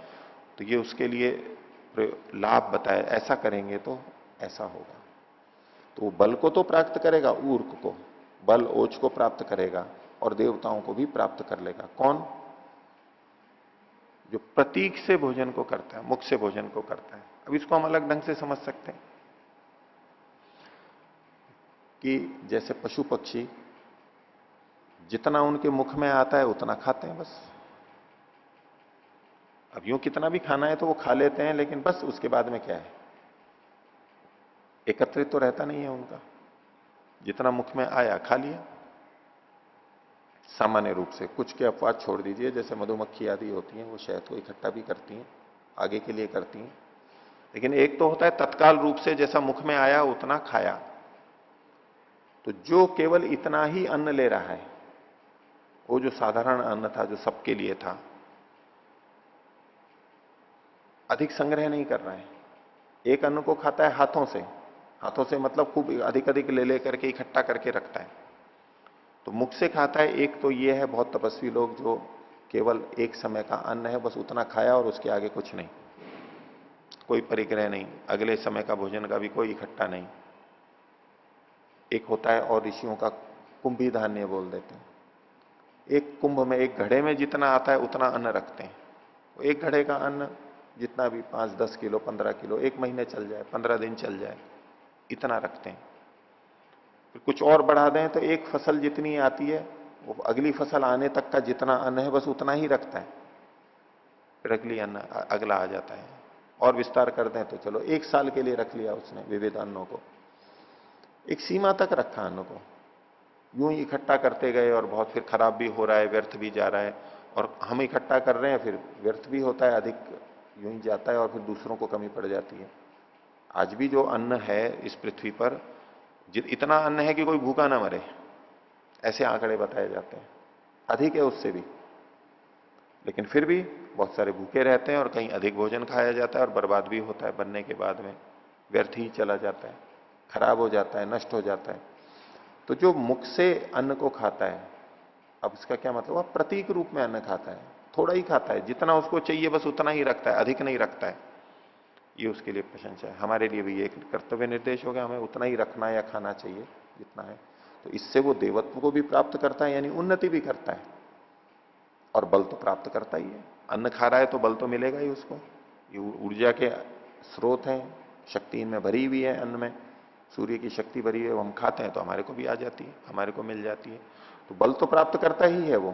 तो ये उसके लिए लाभ बताए, ऐसा करेंगे तो ऐसा होगा। तो वो बल को तो प्राप्त करेगा, ऊर्क को, बल ओज को प्राप्त करेगा, और देवताओं को भी प्राप्त कर लेगा। कौन? जो प्रतीक से भोजन को करता है, मुख से भोजन को करता है। अब इसको हम अलग ढंग से समझ सकते हैं कि जैसे पशु पक्षी जितना उनके मुख में आता है उतना खाते हैं बस। अब यूं कितना भी खाना है तो वो खा लेते हैं, लेकिन बस उसके बाद में क्या है, एकत्रित तो रहता नहीं है उनका। जितना मुख में आया खा लिया सामान्य रूप से। कुछ के अपवाद छोड़ दीजिए, जैसे मधुमक्खी आदि होती हैं, वो शहद को इकट्ठा भी करती हैं, आगे के लिए करती हैं। लेकिन एक तो होता है तत्काल रूप से जैसा मुख में आया उतना खाया। तो जो केवल इतना ही अन्न ले रहा है, वो जो साधारण अन्न था, जो सबके लिए था, अधिक संग्रह नहीं कर रहा है। एक अन्न को खाता है हाथों से, हाथों से मतलब खूब अधिक अधिक ले ले करके इकट्ठा करके रखता है। तो मुख से खाता है, एक तो ये है बहुत तपस्वी लोग जो केवल एक समय का अन्न है, बस उतना खाया और उसके आगे कुछ नहीं, कोई परिग्रह नहीं, अगले समय का भोजन का भी कोई इकट्ठा नहीं। एक होता है, और ऋषियों का कुंभी धान्य बोल देते हैं। एक कुंभ में, एक घड़े में जितना आता है उतना अन्न रखते हैं। तो एक घड़े का अन्न जितना भी 5-10 किलो, 15 किलो, 1 महीने चल जाए, 15 दिन चल जाए, इतना रखते हैं। फिर कुछ और बढ़ा दें तो एक फसल जितनी आती है, वो अगली फसल आने तक का जितना अन्न है बस उतना ही रखता है। फिर अगली अन्न अगला आ जाता है। और विस्तार कर दें तो चलो 1 साल के लिए रख लिया उसने विविध अन्नों को। एक सीमा तक रखा अन्न को, यूं ही इकट्ठा करते गए, और बहुत फिर खराब भी हो रहा है, व्यर्थ भी जा रहा है। और हम इकट्ठा कर रहे हैं, फिर व्यर्थ भी होता है, अधिक यूं ही जाता है, और फिर दूसरों को कमी पड़ जाती है। आज भी जो अन्न है इस पृथ्वी पर, इतना अन्न है कि कोई भूखा ना मरे, ऐसे आंकड़े बताए जाते हैं। अधिक है उससे भी, लेकिन फिर भी बहुत सारे भूखे रहते हैं, और कहीं अधिक भोजन खाया जाता है और बर्बाद भी होता है, बनने के बाद में व्यर्थ ही चला जाता है, खराब हो जाता है, नष्ट हो जाता है। तो जो मुख से अन्न को खाता है, अब इसका क्या मतलब, वह प्रतीक रूप में अन्न खाता है, थोड़ा ही खाता है, जितना उसको चाहिए बस उतना ही रखता है, अधिक नहीं रखता है। ये उसके लिए प्रशंसा है। हमारे लिए भी एक कर्तव्य निर्देश हो गया, हमें उतना ही रखना या खाना चाहिए जितना है। तो इससे वो देवत्व को भी प्राप्त करता है, यानी उन्नति भी करता है, और बल तो प्राप्त करता ही है। अन्न खा रहा है तो बल तो मिलेगा ही उसको। ये ऊर्जा के स्रोत हैं, शक्ति इनमें भरी हुई है, अन्न में सूर्य की शक्ति भरी है, वो हम खाते हैं तो हमारे को भी आ जाती है, हमारे को मिल जाती है। तो बल तो प्राप्त करता ही है वो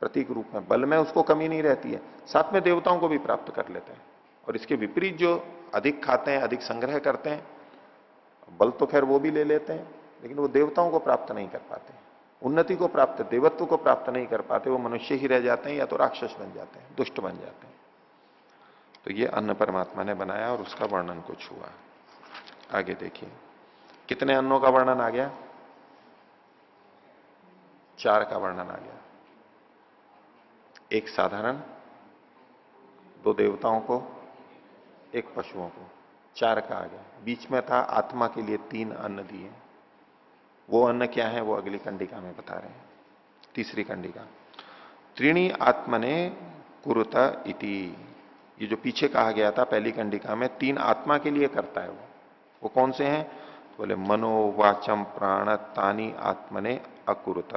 प्रतीक रूप में, बल में उसको कमी नहीं रहती है। साथ में देवताओं को भी प्राप्त कर लेते हैं। और इसके विपरीत जो अधिक खाते हैं, अधिक संग्रह करते हैं, बल तो खैर वो भी ले लेते हैं, लेकिन वो देवताओं को प्राप्त नहीं कर पाते, उन्नति को प्राप्त, देवत्व को प्राप्त नहीं कर पाते। वो मनुष्य ही रह जाते हैं, या तो राक्षस बन जाते हैं, दुष्ट बन जाते हैं। तो ये अन्न परमात्मा ने बनाया, और उसका वर्णन कुछ हुआ। आगे देखिए, कितने अन्नों का वर्णन आ गया? 4 का वर्णन आ गया। एक साधारण, 2 देवताओं को, एक पशुओं को, 4 का आ गया। बीच में था आत्मा के लिए 3 अन्न दिए। वो अन्न क्या है वो अगली कंडिका में बता रहे हैं। तीसरी कंडिका, त्रीणी आत्मने कुरुत इति। ये जो पीछे कहा गया था पहली कंडिका में, 3 आत्मा के लिए करता है वो कौन से हैं? बोले मनो वाचम प्राण तानी आत्मने अकुरुत।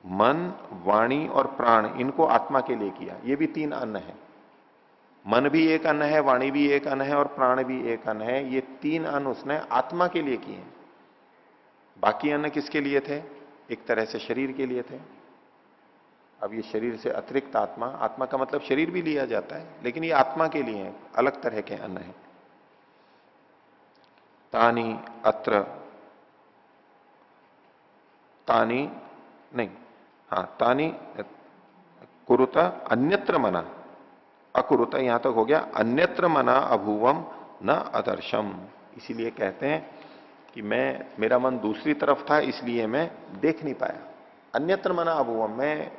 मन, वाणी और प्राण, इनको आत्मा के लिए किया। ये भी 3 अन्न है। मन भी एक अन्न है, वाणी भी एक अन्न है, और प्राण भी एक अन्न है। ये 3 अन्न उसने आत्मा के लिए किए। बाकी अन्न किसके लिए थे? एक तरह से शरीर के लिए थे। अब ये शरीर से अतिरिक्त आत्मा, आत्मा का मतलब शरीर भी लिया जाता है, लेकिन ये आत्मा के लिए है, अलग तरह के अन्न है। तानी अत्र, तानी नहीं, हाँ तानी कुरुता अन्यत्र मना, अकुरुता यहां तक हो गया। अन्यत्र मना अभूवम न अदर्शम, इसीलिए कहते हैं कि मेरा मन दूसरी तरफ था इसलिए मैं देख नहीं पाया। अन्यत्र मना अभुवम, मैं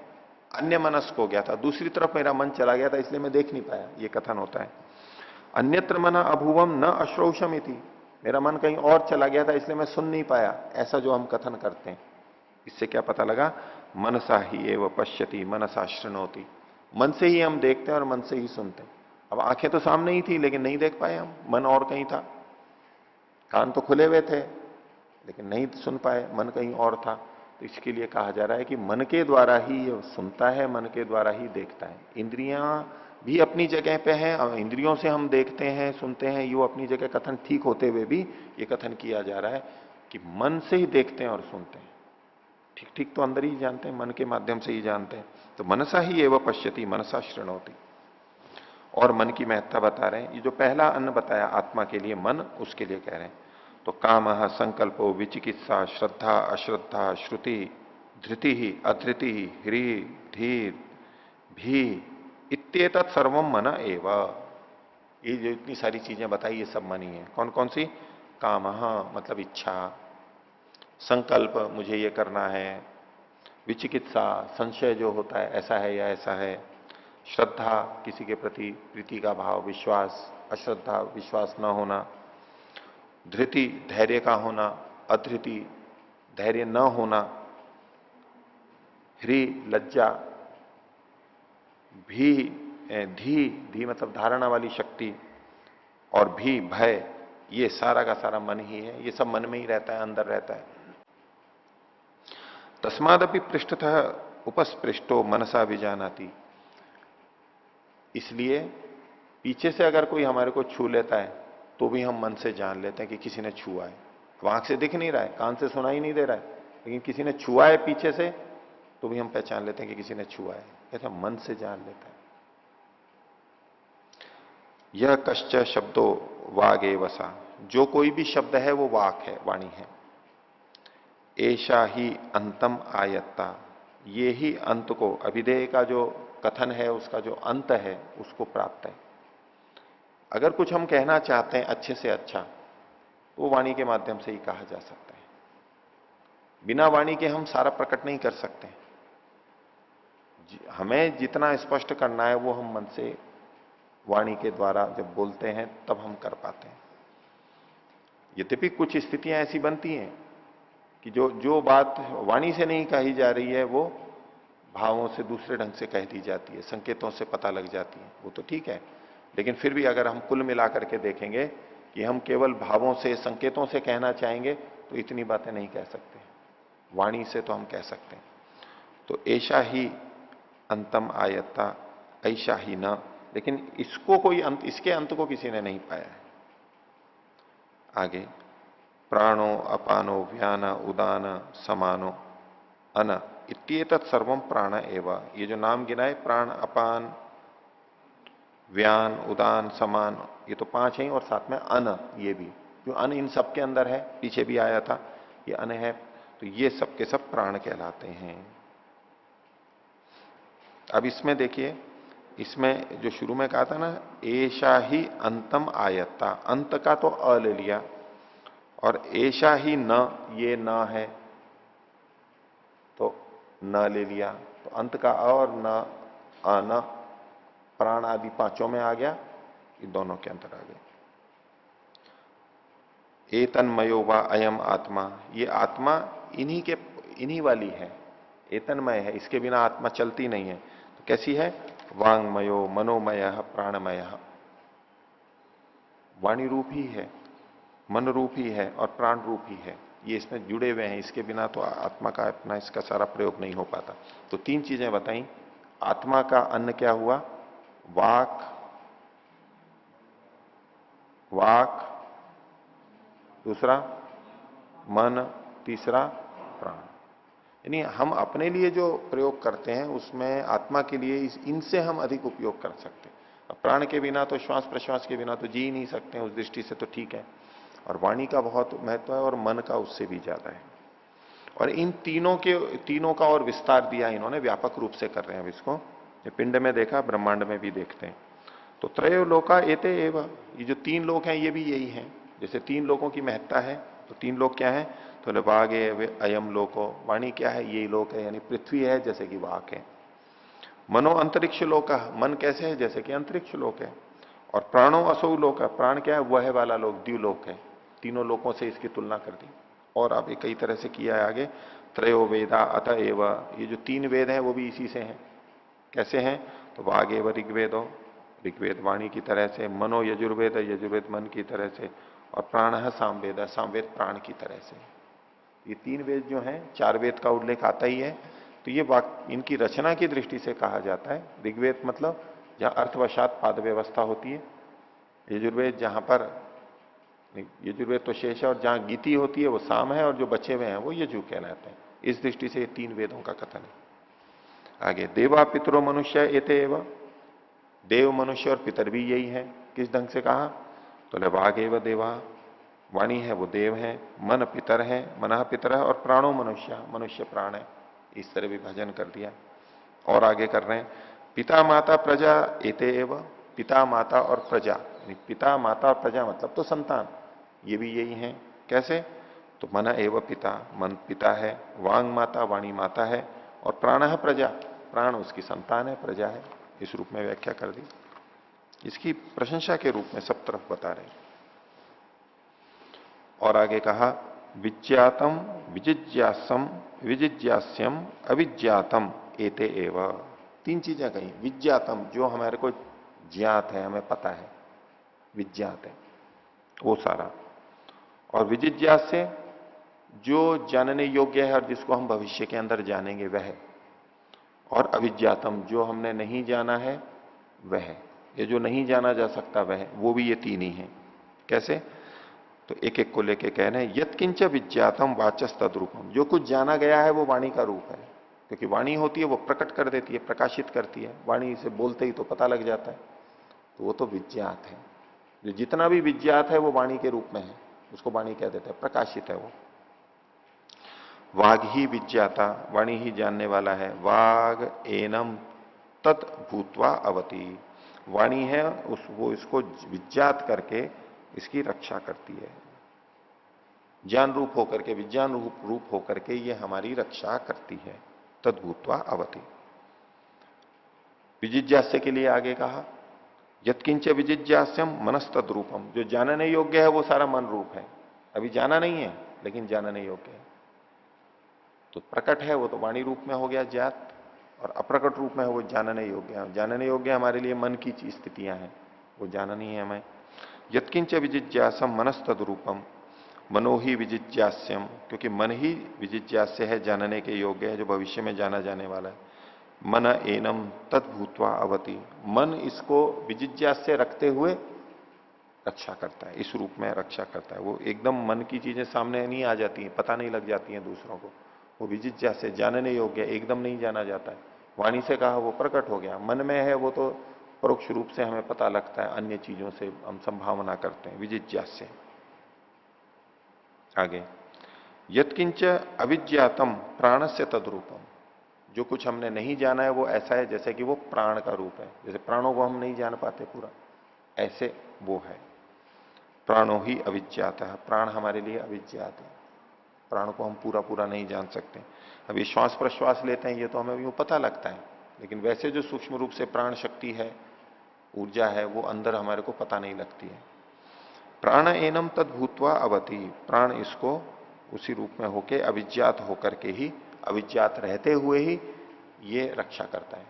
अन्य मनस्क हो गया था, दूसरी तरफ मेरा मन चला गया था इसलिए मैं देख नहीं पाया, ये कथन होता है। अन्यत्र मना अभुवम न अश्रौषम इति, मेरा मन कहीं और चला गया था इसलिए मैं सुन नहीं पाया, ऐसा जो हम कथन करते हैं, इससे क्या पता लगा? मनसा ही एव पश्यति मनसा शृणोति, मन से ही हम देखते हैं और मन से ही सुनते हैं। अब आंखें तो सामने ही थी लेकिन नहीं देख पाए हम, मन और कहीं था। कान तो खुले हुए थे लेकिन नहीं सुन पाए, मन कहीं और था। तो इसके लिए कहा जा रहा है कि मन के द्वारा ही ये सुनता है, मन के द्वारा ही देखता है। इंद्रियां भी अपनी जगह पे हैं, इंद्रियों से हम देखते हैं सुनते हैं, ये अपनी जगह कथन ठीक होते हुए भी ये कथन किया जा रहा है कि मन से ही देखते हैं और सुनते हैं। ठीक ठीक तो अंदर ही जानते हैं, मन के माध्यम से ही जानते हैं। तो मनसा ही एवं पश्यति मनसा शृणोति। और मन की महत्ता बता रहे हैं, ये जो पहला अन्न बताया आत्मा के लिए मन, उसके लिए कह रहे हैं। तो काम संकल्पो विचिकित्सा श्रद्धा अश्रद्धा श्रुति धृति ही अधृति ही ह्री धीर भी इत्येतत् सर्वम मन एव, ये जो इतनी सारी चीजें बताई ये सब मन ही है। कौन कौन सी? काम मतलब इच्छा, संकल्प मुझे ये करना है, विचिकित्सा संशय जो होता है ऐसा है या ऐसा है, श्रद्धा किसी के प्रति प्रीति का भाव, विश्वास, अश्रद्धा विश्वास न होना, धृति धैर्य का होना, अधृति धैर्य न होना, ह्री लज्जा, भी धी धी मतलब धारणा वाली शक्ति, और भी भय, ये सारा का सारा मन ही है। ये सब मन में ही रहता है, अंदर रहता है। तस्मादपि पृष्ठतः उपस्पृष्टो मनसा विजानाति, इसलिए पीछे से अगर कोई हमारे को छू लेता है तो भी हम मन से जान लेते हैं कि किसी ने छुआ है। अब आंख से दिख नहीं रहा है, कान से सुनाई नहीं दे रहा है, लेकिन किसी ने छुआ है पीछे से तो भी हम पहचान लेते हैं कि किसी ने छुआ है। ऐसा मन से जान लेता है। यह कश्च शब्दो वागे वसा, जो कोई भी शब्द है वो वाक है, वाणी है। ऐशा ही अंतम आयत्ता, ये ही अंत को, अभिधेय का जो कथन है उसका जो अंत है उसको प्राप्त है। अगर कुछ हम कहना चाहते हैं अच्छे से अच्छा तो वो वाणी के माध्यम से ही कहा जा सकता है। बिना वाणी के हम सारा प्रकट नहीं कर सकते। हमें जितना स्पष्ट करना है वो हम मन से वाणी के द्वारा जब बोलते हैं तब हम कर पाते हैं। यद्यपि कुछ स्थितियां ऐसी बनती हैं कि जो जो बात वाणी से नहीं कही जा रही है वो भावों से दूसरे ढंग से कह दी जाती है, संकेतों से पता लग जाती है, वो तो ठीक है। लेकिन फिर भी अगर हम कुल मिलाकर के देखेंगे कि हम केवल भावों से संकेतों से कहना चाहेंगे तो इतनी बातें नहीं कह सकते, वाणी से तो हम कह सकते हैं। तो ऐशा ही अंतम आयत्ता, ऐशा ही न, लेकिन इसको कोई अंत, इसके अंत को किसी ने नहीं पाया है। आगे प्राणो अपानो व्यान उदान समानो अन इत्येतत् सर्वम प्राण एव, ये जो नाम गिनाए प्राण अपान व्यान उदान समान, ये तो पांच हैं, और साथ में अन, ये भी जो अन इन सब के अंदर है, पीछे भी आया था ये अन है, तो ये सब के सब प्राण कहलाते हैं। अब इसमें देखिए, इसमें जो शुरू में कहा था ना, ऐशा ही अंतम आयत्ता, अंत का तो अ ले लिया, और ऐशा ही न, ये न है तो न ले लिया, तो अंत का अ और न, न प्राण आदि पांचों में आ गया, ये दोनों के अंतर आ गए। एतन्मयो वा अयम आत्मा, ये आत्मा इन्हीं वाली है, एतन्मय है, इसके बिना आत्मा चलती नहीं है। तो कैसी है? वांगमयो मनोमय प्राणमय, वाणी रूप ही है, मन रूप ही है और प्राण रूप ही है, ये इसमें जुड़े हुए हैं, इसके बिना तो आत्मा का अपना इसका सारा प्रयोग नहीं हो पाता। तो तीन चीजें बताई। आत्मा का अन्न क्या हुआ? वाक, वाक, दूसरा मन, तीसरा प्राण। यानी हम अपने लिए जो प्रयोग करते हैं उसमें आत्मा के लिए इनसे हम अधिक उपयोग कर सकते हैं। अब प्राण के बिना तो, श्वास प्रश्वास के बिना तो जी ही नहीं सकते हैं, उस दृष्टि से तो ठीक है। और वाणी का बहुत महत्व है और मन का उससे भी ज्यादा है। और इन तीनों का और विस्तार दिया इन्होंने, व्यापक रूप से कर रहे हैं अब इसको। पिंड में देखा, ब्रह्मांड में भी देखते हैं। तो त्रयो लोका एते एव, ये जो तीन लोक हैं ये भी यही हैं। जैसे तीन लोकों की महत्ता है, तो तीन लोक क्या है? तो वाग अयम लोको, वाणी क्या है? यही लोक है, यानी पृथ्वी है जैसे कि वाक है। मनो अंतरिक्ष लोक, मन कैसे है? जैसे कि अंतरिक्ष लोक है। और प्राणो असौ लोक, प्राण क्या है? वह वाला लोक, द्व्युलोक है। तीनों लोकों से इसकी तुलना कर दी। और अब कई तरह से किया है आगे। त्रयो वेदा अत एव, ये जो तीन वेद हैं वो भी इसी से हैं। कैसे हैं? तो वाग एव ऋग्वेदो, ऋग्वेद वाणी की तरह से, मनो यजुर्वेद, यजुर्वेद मन की तरह से, और प्राण है सामवेद, सामवेद प्राण की तरह से। ये तीन वेद जो हैं, चार वेद का उल्लेख आता ही है। तो ये इनकी रचना की दृष्टि से कहा जाता है। ऋग्वेद मतलब जहां अर्थवशात पाद व्यवस्था होती है, यजुर्वेद जहां पर, यजुर्वेद तो शेष है, और जहां गीति होती है वो साम है, और जो बचे हुए हैं वो यजु कहलाते हैं। इस दृष्टि से ये तीन वेदों का कथन है। आगे देवा पितरो मनुष्य एते एव, देव मनुष्य और पितर भी यही है। किस ढंग से कहा? तो वाग एव देवा, वाणी है वो देव है, मन पितर है, मन पितर है, और प्राणो मनुष्य, मनुष्य प्राण है। इस तरह विभाजन कर दिया। और आगे कर रहे हैं, पिता माता प्रजा एते एव, पिता माता और प्रजा, पिता माता और प्रजा मतलब तो संतान, ये भी यही है। कैसे? तो मन एव पिता, मन पिता है, वांग माता, वाणी माता है, और प्राण है प्रजा, प्राण उसकी संतान है, प्रजा है। इस रूप में व्याख्या कर दी। इसकी प्रशंसा के रूप में सब तरफ बता रहे। और आगे कहा, विज्ञातम विजिज्ञासम विजिज्ञास्यम अविज्ञातम एते एव। तीन चीजें कही। विज्ञातम, जो हमारे को ज्ञात है, हमें पता है, विज्ञात है वो सारा। और विजिज्ञास्य, जो जानने योग्य है और जिसको हम भविष्य के अंदर जानेंगे वह। और अविज्ञातम, जो हमने नहीं जाना है वह, ये जो नहीं जाना जा सकता वह, वो भी ये तीन ही है। कैसे? तो एक एक को लेके कह रहे हैं, यत्किंच विज्ञातम वाचस तद्रूपम, जो कुछ जाना गया है वो वाणी का रूप है। क्योंकि वाणी होती है वो प्रकट कर देती है, प्रकाशित करती है। वाणी से बोलते ही तो पता लग जाता है, तो वो तो विज्ञात है। जो जितना भी विज्ञात है वो वाणी के रूप में है, उसको वाणी कह देते हैं, प्रकाशित है वो। वाग ही विज्ञाता, वाणी ही जानने वाला है। वाग एनम तत् भूतवा अवती, वाणी है वो इसको विज्ञात करके इसकी रक्षा करती है। ज्ञान रूप होकर के, विज्ञान रूप होकर के ये हमारी रक्षा करती है। तद्भूतवा अवति। विजिज्ञास्य के लिए आगे कहा, यत्किंच विजिज्ञास्यम मनस्तद रूपम, जो जानने योग्य है वो सारा मन रूप है। अभी जाना नहीं है लेकिन जानने योग्य है। तो प्रकट है वो तो वाणी रूप में हो गया ज्ञात, और अप्रकट रूप में है वो जानने योग्य है। जानने योग्य हमारे लिए मन की स्थितियां हैं, वो जाननी है हमें। यत्किंच विजिज्ञासम मनस्तद रूपम, मनो ही विजिज्ञास्यम, क्योंकि मन ही विजिज्ञास्य है, जानने के योग्य है, जो भविष्य में जाना जाने वाला है। मन एनम तद्भूतवा अवति, मन इसको विजिज्ञास्य रखते हुए रक्षा करता है, इस रूप में रक्षा करता है। वो एकदम मन की चीजें सामने नहीं आ जाती हैं, पता नहीं लग जाती हैं दूसरों को। वो विजिज्ञास्य, जानने योग्य, एकदम नहीं जाना जाता है। वाणी से कहा वो प्रकट हो गया, मन में है वो तो परोक्ष रूप से हमें पता लगता है, अन्य चीजों से हम संभावना करते हैं, विजिज्ञास्य। आगे, यत्किंच अविज्ञातम प्राणस्य तद्रूपम, जो कुछ हमने नहीं जाना है वो ऐसा है जैसे कि वो प्राण का रूप है। जैसे प्राणों को हम नहीं जान पाते पूरा, ऐसे वो है। प्राणो ही अविज्ञात है, प्राण हमारे लिए अविज्ञात है। प्राण को हम पूरा पूरा नहीं जान सकते। अब ये श्वास प्रश्वास लेते हैं, ये तो हमें यूं पता लगता है, लेकिन वैसे जो सूक्ष्म रूप से प्राण शक्ति है, ऊर्जा है, वो अंदर हमारे को पता नहीं लगती है। प्राण एनम तद्भूतवा अवति, प्राण इसको उसी रूप में होके, अविज्ञात होकर के ही, अविज्ञात रहते हुए ही ये रक्षा करता है।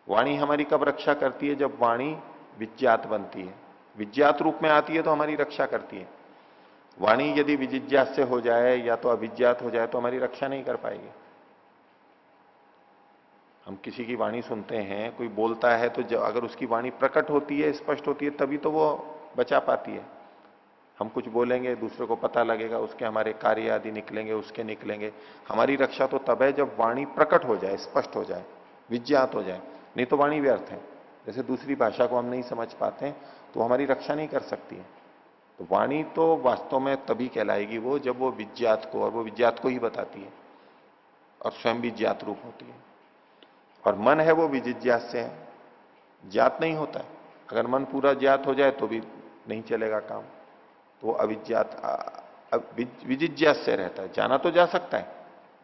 वाणी हमारी कब रक्षा करती है? जब वाणी विज्ञात बनती है, विज्ञात रूप में आती है तो हमारी रक्षा करती है। वाणी यदि विजिज्ञात से हो जाए या तो अविज्ञात हो जाए तो हमारी रक्षा नहीं कर पाएगी। हम किसी की वाणी सुनते हैं, कोई बोलता है, तो अगर उसकी वाणी प्रकट होती है, स्पष्ट होती है, तभी तो वो बचा पाती है। हम कुछ बोलेंगे, दूसरे को पता लगेगा, उसके हमारे कार्य आदि निकलेंगे, उसके निकलेंगे। हमारी रक्षा तो तब है जब वाणी प्रकट हो जाए, स्पष्ट हो जाए, विज्ञात हो जाए, नहीं तो वाणी व्यर्थ है। जैसे दूसरी भाषा को हम नहीं समझ पाते तो हमारी रक्षा नहीं कर सकती है। तो वाणी तो वास्तव में तभी कहलाएगी वो, जब वो विज्ञात को, और वो विज्ञात को ही बताती है और स्वयं भी ज्ञात रूप होती है। और मन है वो विजिज्ञात से है, ज्ञात नहीं होता है। अगर मन पूरा ज्ञात हो जाए तो भी नहीं चलेगा काम। तो वो अविज्ञात विजिज्ञास से रहता है। जाना तो जा सकता है,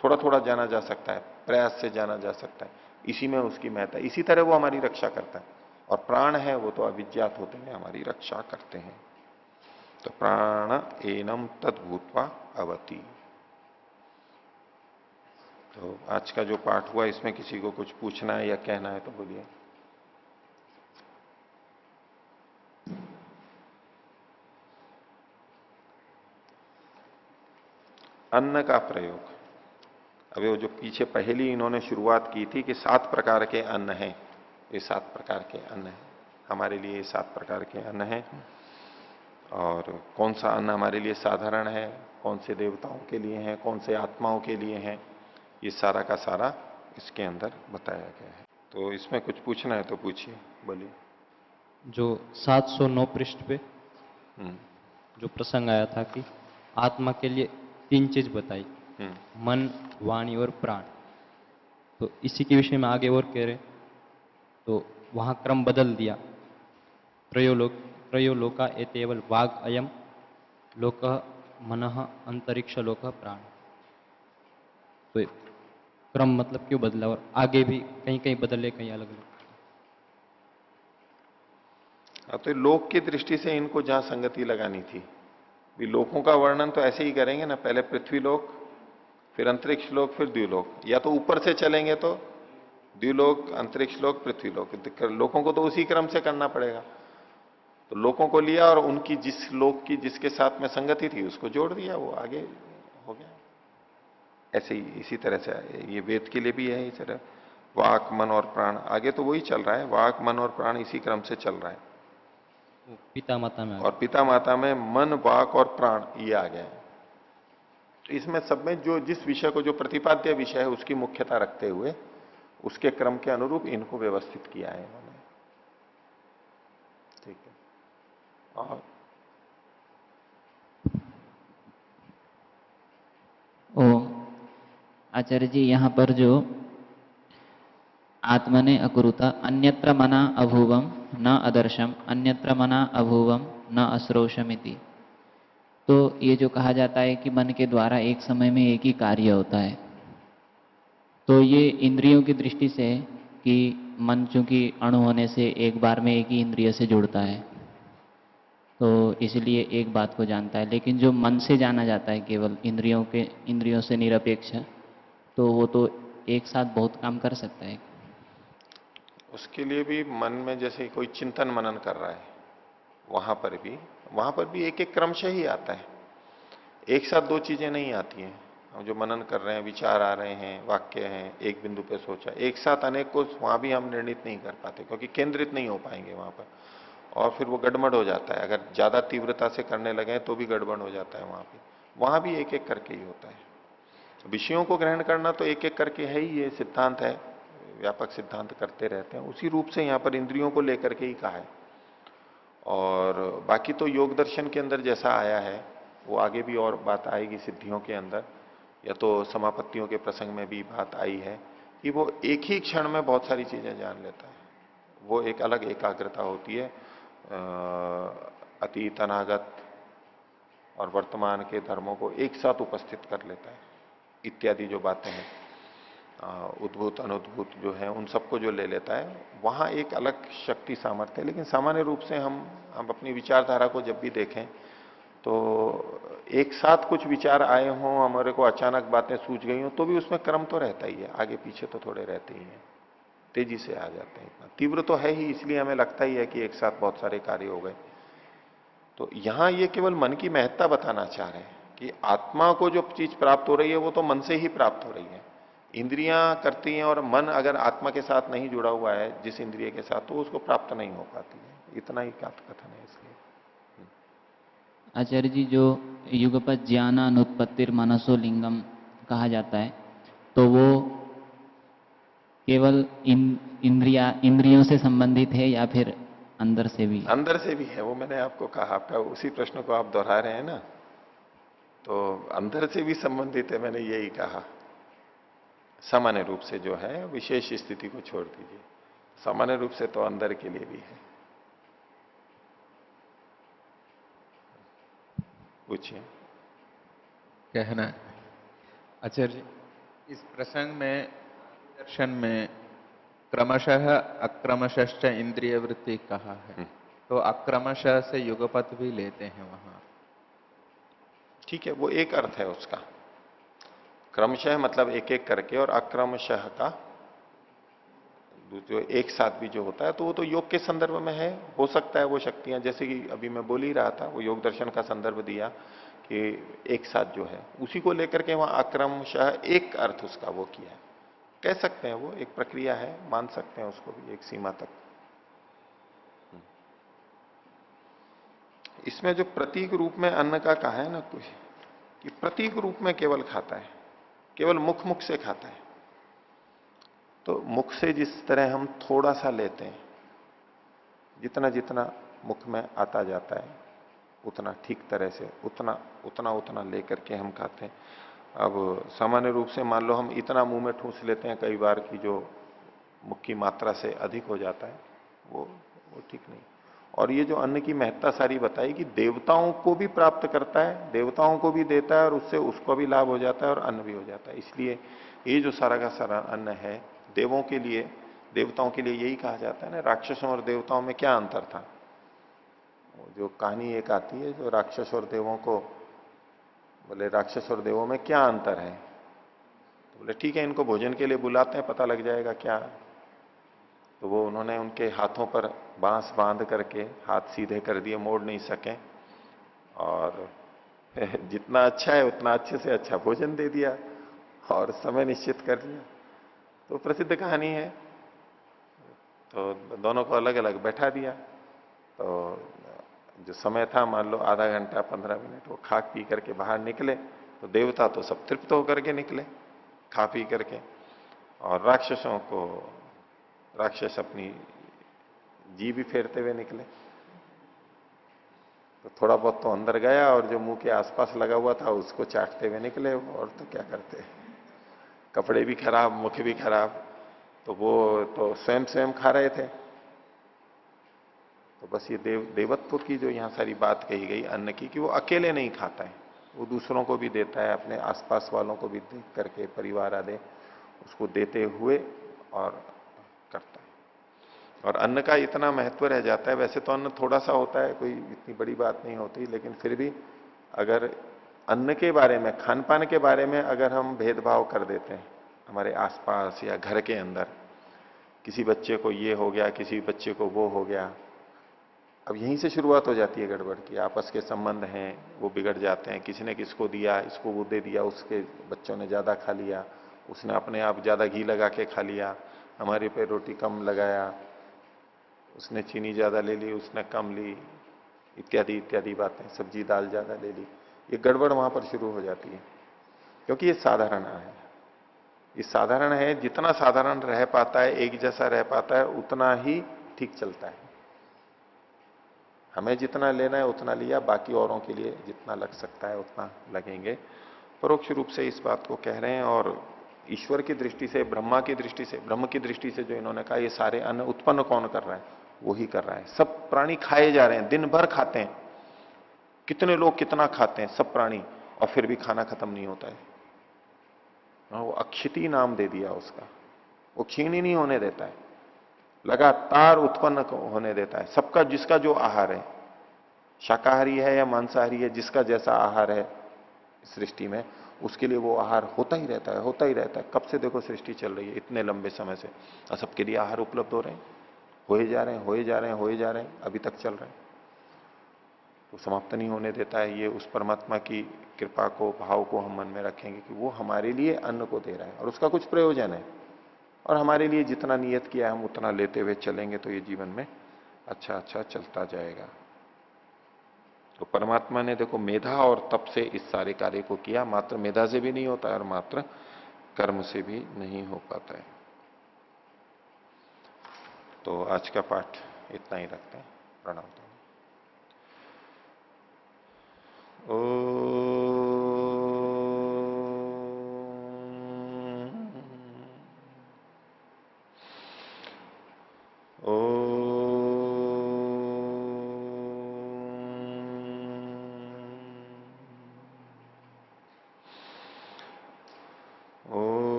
थोड़ा थोड़ा जाना जा सकता है, प्रयास से जाना जा सकता है, इसी में उसकी महत्ता। इसी तरह वो हमारी रक्षा करता है। और प्राण है वो तो अविज्ञात होते हैं हमारी रक्षा करते हैं। तो प्राण एनम तद्भूतवा अवति। तो आज का जो पाठ हुआ इसमें किसी को कुछ पूछना है या कहना है तो बोलिए। अन्न का प्रयोग। अभी वो जो पीछे पहली इन्होंने शुरुआत की थी कि 7 प्रकार के अन्न हैं, ये 7 प्रकार के अन्न हैं हमारे लिए, ये 7 प्रकार के अन्न हैं। और कौन सा अन्न हमारे लिए साधारण है, कौन से देवताओं के लिए है, कौन से आत्माओं के लिए है, ये सारा का सारा इसके अंदर बताया गया है। तो इसमें कुछ पूछना है तो पूछिए, बोलिए। जो 709 पृष्ठ पे जो प्रसंग आया था कि आत्मा के लिए 3 चीज बताई, मन, वाणी और प्राण। तो इसी के विषय में आगे और कह रहे, तो वहां क्रम बदल दिया। त्रयोलोका एतेवल वाग अयम लोक मनः अंतरिक्ष लोक प्राण। तो ये क्रम मतलब क्यों बदला, और आगे भी कहीं कहीं बदले, कहीं अलग अलग। तो लोक की दृष्टि से इनको जहां संगति लगानी थी, भी लोकों का वर्णन तो ऐसे ही करेंगे ना, पहले पृथ्वी लोक, फिर अंतरिक्ष लोक, फिर द्व्युलोक। या तो ऊपर से चलेंगे तो द्व्युलोक, अंतरिक्ष लोक, पृथ्वी लोक। लोकों को तो उसी क्रम से करना पड़ेगा। तो लोकों को लिया और उनकी जिस लोक की जिसके साथ में संगति थी उसको जोड़ दिया, वो आगे हो गया। ऐसे ही इसी तरह से ये वेद के लिए भी है इस तरह। वाक, मन और प्राण, आगे तो वही चल रहा है, वाक, मन और प्राण इसी क्रम से चल रहा है। पिता माता में, और पिता माता में मन, वाक और प्राण ये आ गए। तो इसमें सब में जो जिस विषय को, जो प्रतिपाद्य विषय है उसकी मुख्यता रखते हुए उसके क्रम के अनुरूप इनको व्यवस्थित किया है इन्होंने। ठीक है। और ओम आचार्य जी, यहाँ पर जो आत्मने अकुरुता अन्यत्र मना अभूवम न अदर्शम अन्यत्र मना अभूवम न अश्रोषमिति। तो ये जो कहा जाता है कि मन के द्वारा एक समय में एक ही कार्य होता है, तो ये इंद्रियों की दृष्टि से है कि मन चूंकि अणु होने से एक बार में एक ही इंद्रिय से जुड़ता है, तो इसलिए एक बात को जानता है। लेकिन जो मन से जाना जाता है केवल इंद्रियों से निरपेक्ष, तो वो तो एक साथ बहुत काम कर सकता है। उसके लिए भी मन में जैसे कोई चिंतन मनन कर रहा है, वहां पर भी एक एक क्रमशः ही आता है। एक साथ दो चीजें नहीं आती हैं। हम जो मनन कर रहे हैं, विचार आ रहे हैं, वाक्य हैं, एक बिंदु पे सोचा, एक साथ अनेक को वहां भी हम निर्णित नहीं कर पाते, क्योंकि केंद्रित नहीं हो पाएंगे वहां पर। और फिर वो गड़बड़ हो जाता है, अगर ज्यादा तीव्रता से करने लगे तो भी गड़बड़ हो जाता है वहां भी एक एक करके ही होता है। विषयों को ग्रहण करना तो एक एक करके है ही, ये सिद्धांत है, व्यापक सिद्धांत करते रहते हैं। उसी रूप से यहां पर इंद्रियों को लेकर के ही कहा है। और बाकी तो योग दर्शन के अंदर जैसा आया है वो आगे भी और बात आएगी सिद्धियों के अंदर, या तो समापत्तियों के प्रसंग में भी बात आई है कि वो एक ही क्षण में बहुत सारी चीजें जान लेता है। वो एक अलग एकाग्रता होती है, अतीत, अनागत और वर्तमान के धर्मों को एक साथ उपस्थित कर लेता है, इत्यादि जो बातें हैं, उद्भूत अनुद्भूत जो है उन सबको जो ले लेता है, वहां एक अलग शक्ति सामर्थ्य है। लेकिन सामान्य रूप से हम अपनी विचारधारा को जब भी देखें तो एक साथ कुछ विचार आए हों, हमारे को अचानक बातें सूझ गई हों, तो भी उसमें क्रम तो रहता ही है, आगे पीछे तो थोड़े रहते ही हैं, तेजी से आ जाते हैं। इतना तीव्र तो है ही, इसलिए हमें लगता ही है कि एक साथ बहुत सारे कार्य हो गए। तो यहां ये केवल मन की महत्ता बताना चाह रहे हैं कि आत्मा को जो चीज प्राप्त हो रही है वो तो मन से ही प्राप्त हो रही है। इंद्रियां करती हैं और मन अगर आत्मा के साथ नहीं जुड़ा हुआ है, जिस इंद्रिय के साथ, तो उसको प्राप्त नहीं हो पाती है। इतना ही कथन है इसलिए। आचार्य जी, जो युगपत ज्ञानानुत्पत्तिर मनसो लिंगम कहा जाता है, तो वो केवल इंद्रियों से संबंधित है या फिर अंदर से भी? अंदर से भी है, वो मैंने आपको कहा, आपका उसी प्रश्न को आप दोहरा रहे हैं ना, तो अंदर से भी संबंधित है, मैंने यही कहा। सामान्य रूप से जो है, विशेष स्थिति को छोड़ दीजिए, सामान्य रूप से तो अंदर के लिए भी है। पूछिए। कहना है आचार्य जी, इस प्रसंग में दर्शन में क्रमशः अक्रमशश्च इंद्रिय वृत्ति कहा है, तो अक्रमशः से युगपत भी लेते हैं वहां। ठीक है, वो एक अर्थ है उसका। क्रमशः मतलब एक एक करके, और अक्रमशः का जो एक साथ भी जो होता है, तो वो तो योग के संदर्भ में है। हो सकता है वो शक्तियां, जैसे कि अभी मैं बोल ही रहा था, वो योग दर्शन का संदर्भ दिया कि एक साथ जो है, उसी को लेकर के वहां अक्रमशः एक अर्थ उसका वो किया है। कह सकते हैं, वो एक प्रक्रिया है, मान सकते हैं उसको भी एक सीमा तक। इसमें जो प्रतीक रूप में अन्न का कहा है ना कुछ, कि प्रतीक रूप में केवल खाता है, केवल मुख मुख से खाता है। तो मुख से जिस तरह हम थोड़ा सा लेते हैं, जितना जितना मुख में आता जाता है उतना ठीक तरह से उतना उतना उतना लेकर के हम खाते हैं। अब सामान्य रूप से मान लो हम इतना मुंह में ठूस लेते हैं कई बार की जो मुख की मात्रा से अधिक हो जाता है, वो ठीक नहीं। और ये जो अन्न की महत्ता सारी बताई कि देवताओं को भी प्राप्त करता है, देवताओं को भी देता है, और उससे उसको भी लाभ हो जाता है और अन्न भी हो जाता है। इसलिए ये जो सारा का सारा अन्न है देवों के लिए, देवताओं के लिए, यही कहा जाता है ना, राक्षसों और देवताओं में क्या अंतर था। जो कहानी एक आती है, जो राक्षस और देवों को बोले राक्षस और देवों में क्या अंतर है, तो बोले ठीक है इनको भोजन के लिए बुलाते हैं, पता लग जाएगा क्या। तो वो उन्होंने उनके हाथों पर बांस बांध करके हाथ सीधे कर दिए, मोड़ नहीं सके, और जितना अच्छा है उतना अच्छे से अच्छा भोजन दे दिया और समय निश्चित कर लिया। तो प्रसिद्ध कहानी है। तो दोनों को अलग अलग बैठा दिया। तो जो समय था, मान लो आधा घंटा 15 मिनट, वो खा पी करके बाहर निकले। तो देवता तो सब तृप्त होकर के निकले खा पी करके, और राक्षसों को, राक्षस अपनी जी भी फेरते हुए निकले। तो थोड़ा बहुत तो अंदर गया, और जो मुंह के आसपास लगा हुआ था उसको चाटते हुए निकले। और तो क्या करते, कपड़े भी खराब, मुख भी खराब। तो वो तो स्वयं स्वयं खा रहे थे। तो बस ये देवत्व की जो यहां सारी बात कही गई अन्न की, कि वो अकेले नहीं खाता है, वो दूसरों को भी देता है, अपने आसपास वालों को भी देख करके, परिवार आदि उसको देते हुए और करता है। और अन्न का इतना महत्व रह जाता है। वैसे तो अन्न थोड़ा सा होता है, कोई इतनी बड़ी बात नहीं होती, लेकिन फिर भी अगर अन्न के बारे में, खान पान के बारे में अगर हम भेदभाव कर देते हैं हमारे आसपास या घर के अंदर, किसी बच्चे को ये हो गया, किसी बच्चे को वो हो गया, अब यहीं से शुरुआत हो जाती है गड़बड़ की। आपस के संबंध हैं वो बिगड़ जाते हैं। किसी ने किसको दिया, इसको वो दे दिया, उसके बच्चों ने ज्यादा खा लिया, उसने अपने आप ज्यादा घी लगा के खा लिया, हमारे पे रोटी कम लगाया, उसने चीनी ज्यादा ले ली, उसने कम ली, इत्यादि इत्यादि बातें, सब्जी दाल ज्यादा ले ली। ये गड़बड़ वहां पर शुरू हो जाती है, क्योंकि ये साधारण है। ये साधारण है, जितना साधारण रह पाता है, एक जैसा रह पाता है, उतना ही ठीक चलता है। हमें जितना लेना है उतना लिया, बाकी औरों के लिए जितना लग सकता है उतना लगेंगे। परोक्ष रूप से इस बात को कह रहे हैं। और ईश्वर की दृष्टि से, ब्रह्मा की दृष्टि से, ब्रह्म की दृष्टि से जो इन्होंने कहा, ये सारे अन्न उत्पन्न कौन कर रहा है, वो ही कर रहा है। सब प्राणी खाए जा रहे हैं, दिन भर खाते हैं, कितने लोग कितना खाते हैं, सब प्राणी, और फिर भी खाना खत्म नहीं होता है। वो अक्षिति नाम दे दिया उसका, वो क्षीण ही नहीं होने देता है, लगातार उत्पन्न होने देता है। सबका जिसका जो आहार है, शाकाहारी है या मांसाहारी है, जिसका जैसा आहार है सृष्टि में, उसके लिए वो आहार होता ही रहता है, होता ही रहता है। कब से देखो सृष्टि चल रही है, इतने लंबे समय से, और सबके लिए आहार उपलब्ध हो रहे हैं, होए जा रहे हैं, होए जा रहे हैं, होए जा रहे हैं, अभी तक चल रहे हैं। तो समाप्त नहीं होने देता है। ये उस परमात्मा की कृपा को, भाव को हम मन में रखेंगे कि वो हमारे लिए अन्न को दे रहा है और उसका कुछ प्रयोजन है, और हमारे लिए जितना नियत किया है हम उतना लेते हुए चलेंगे, तो ये जीवन में अच्छा अच्छा चलता जाएगा। तो परमात्मा ने देखो मेधा और तप से इस सारे कार्य को किया। मात्र मेधा से भी नहीं होता है और मात्र कर्म से भी नहीं हो पाता है। तो आज का पाठ इतना ही रखते हैं। प्रणाम। ओ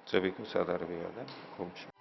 सभी को सदर भी ओम शांति।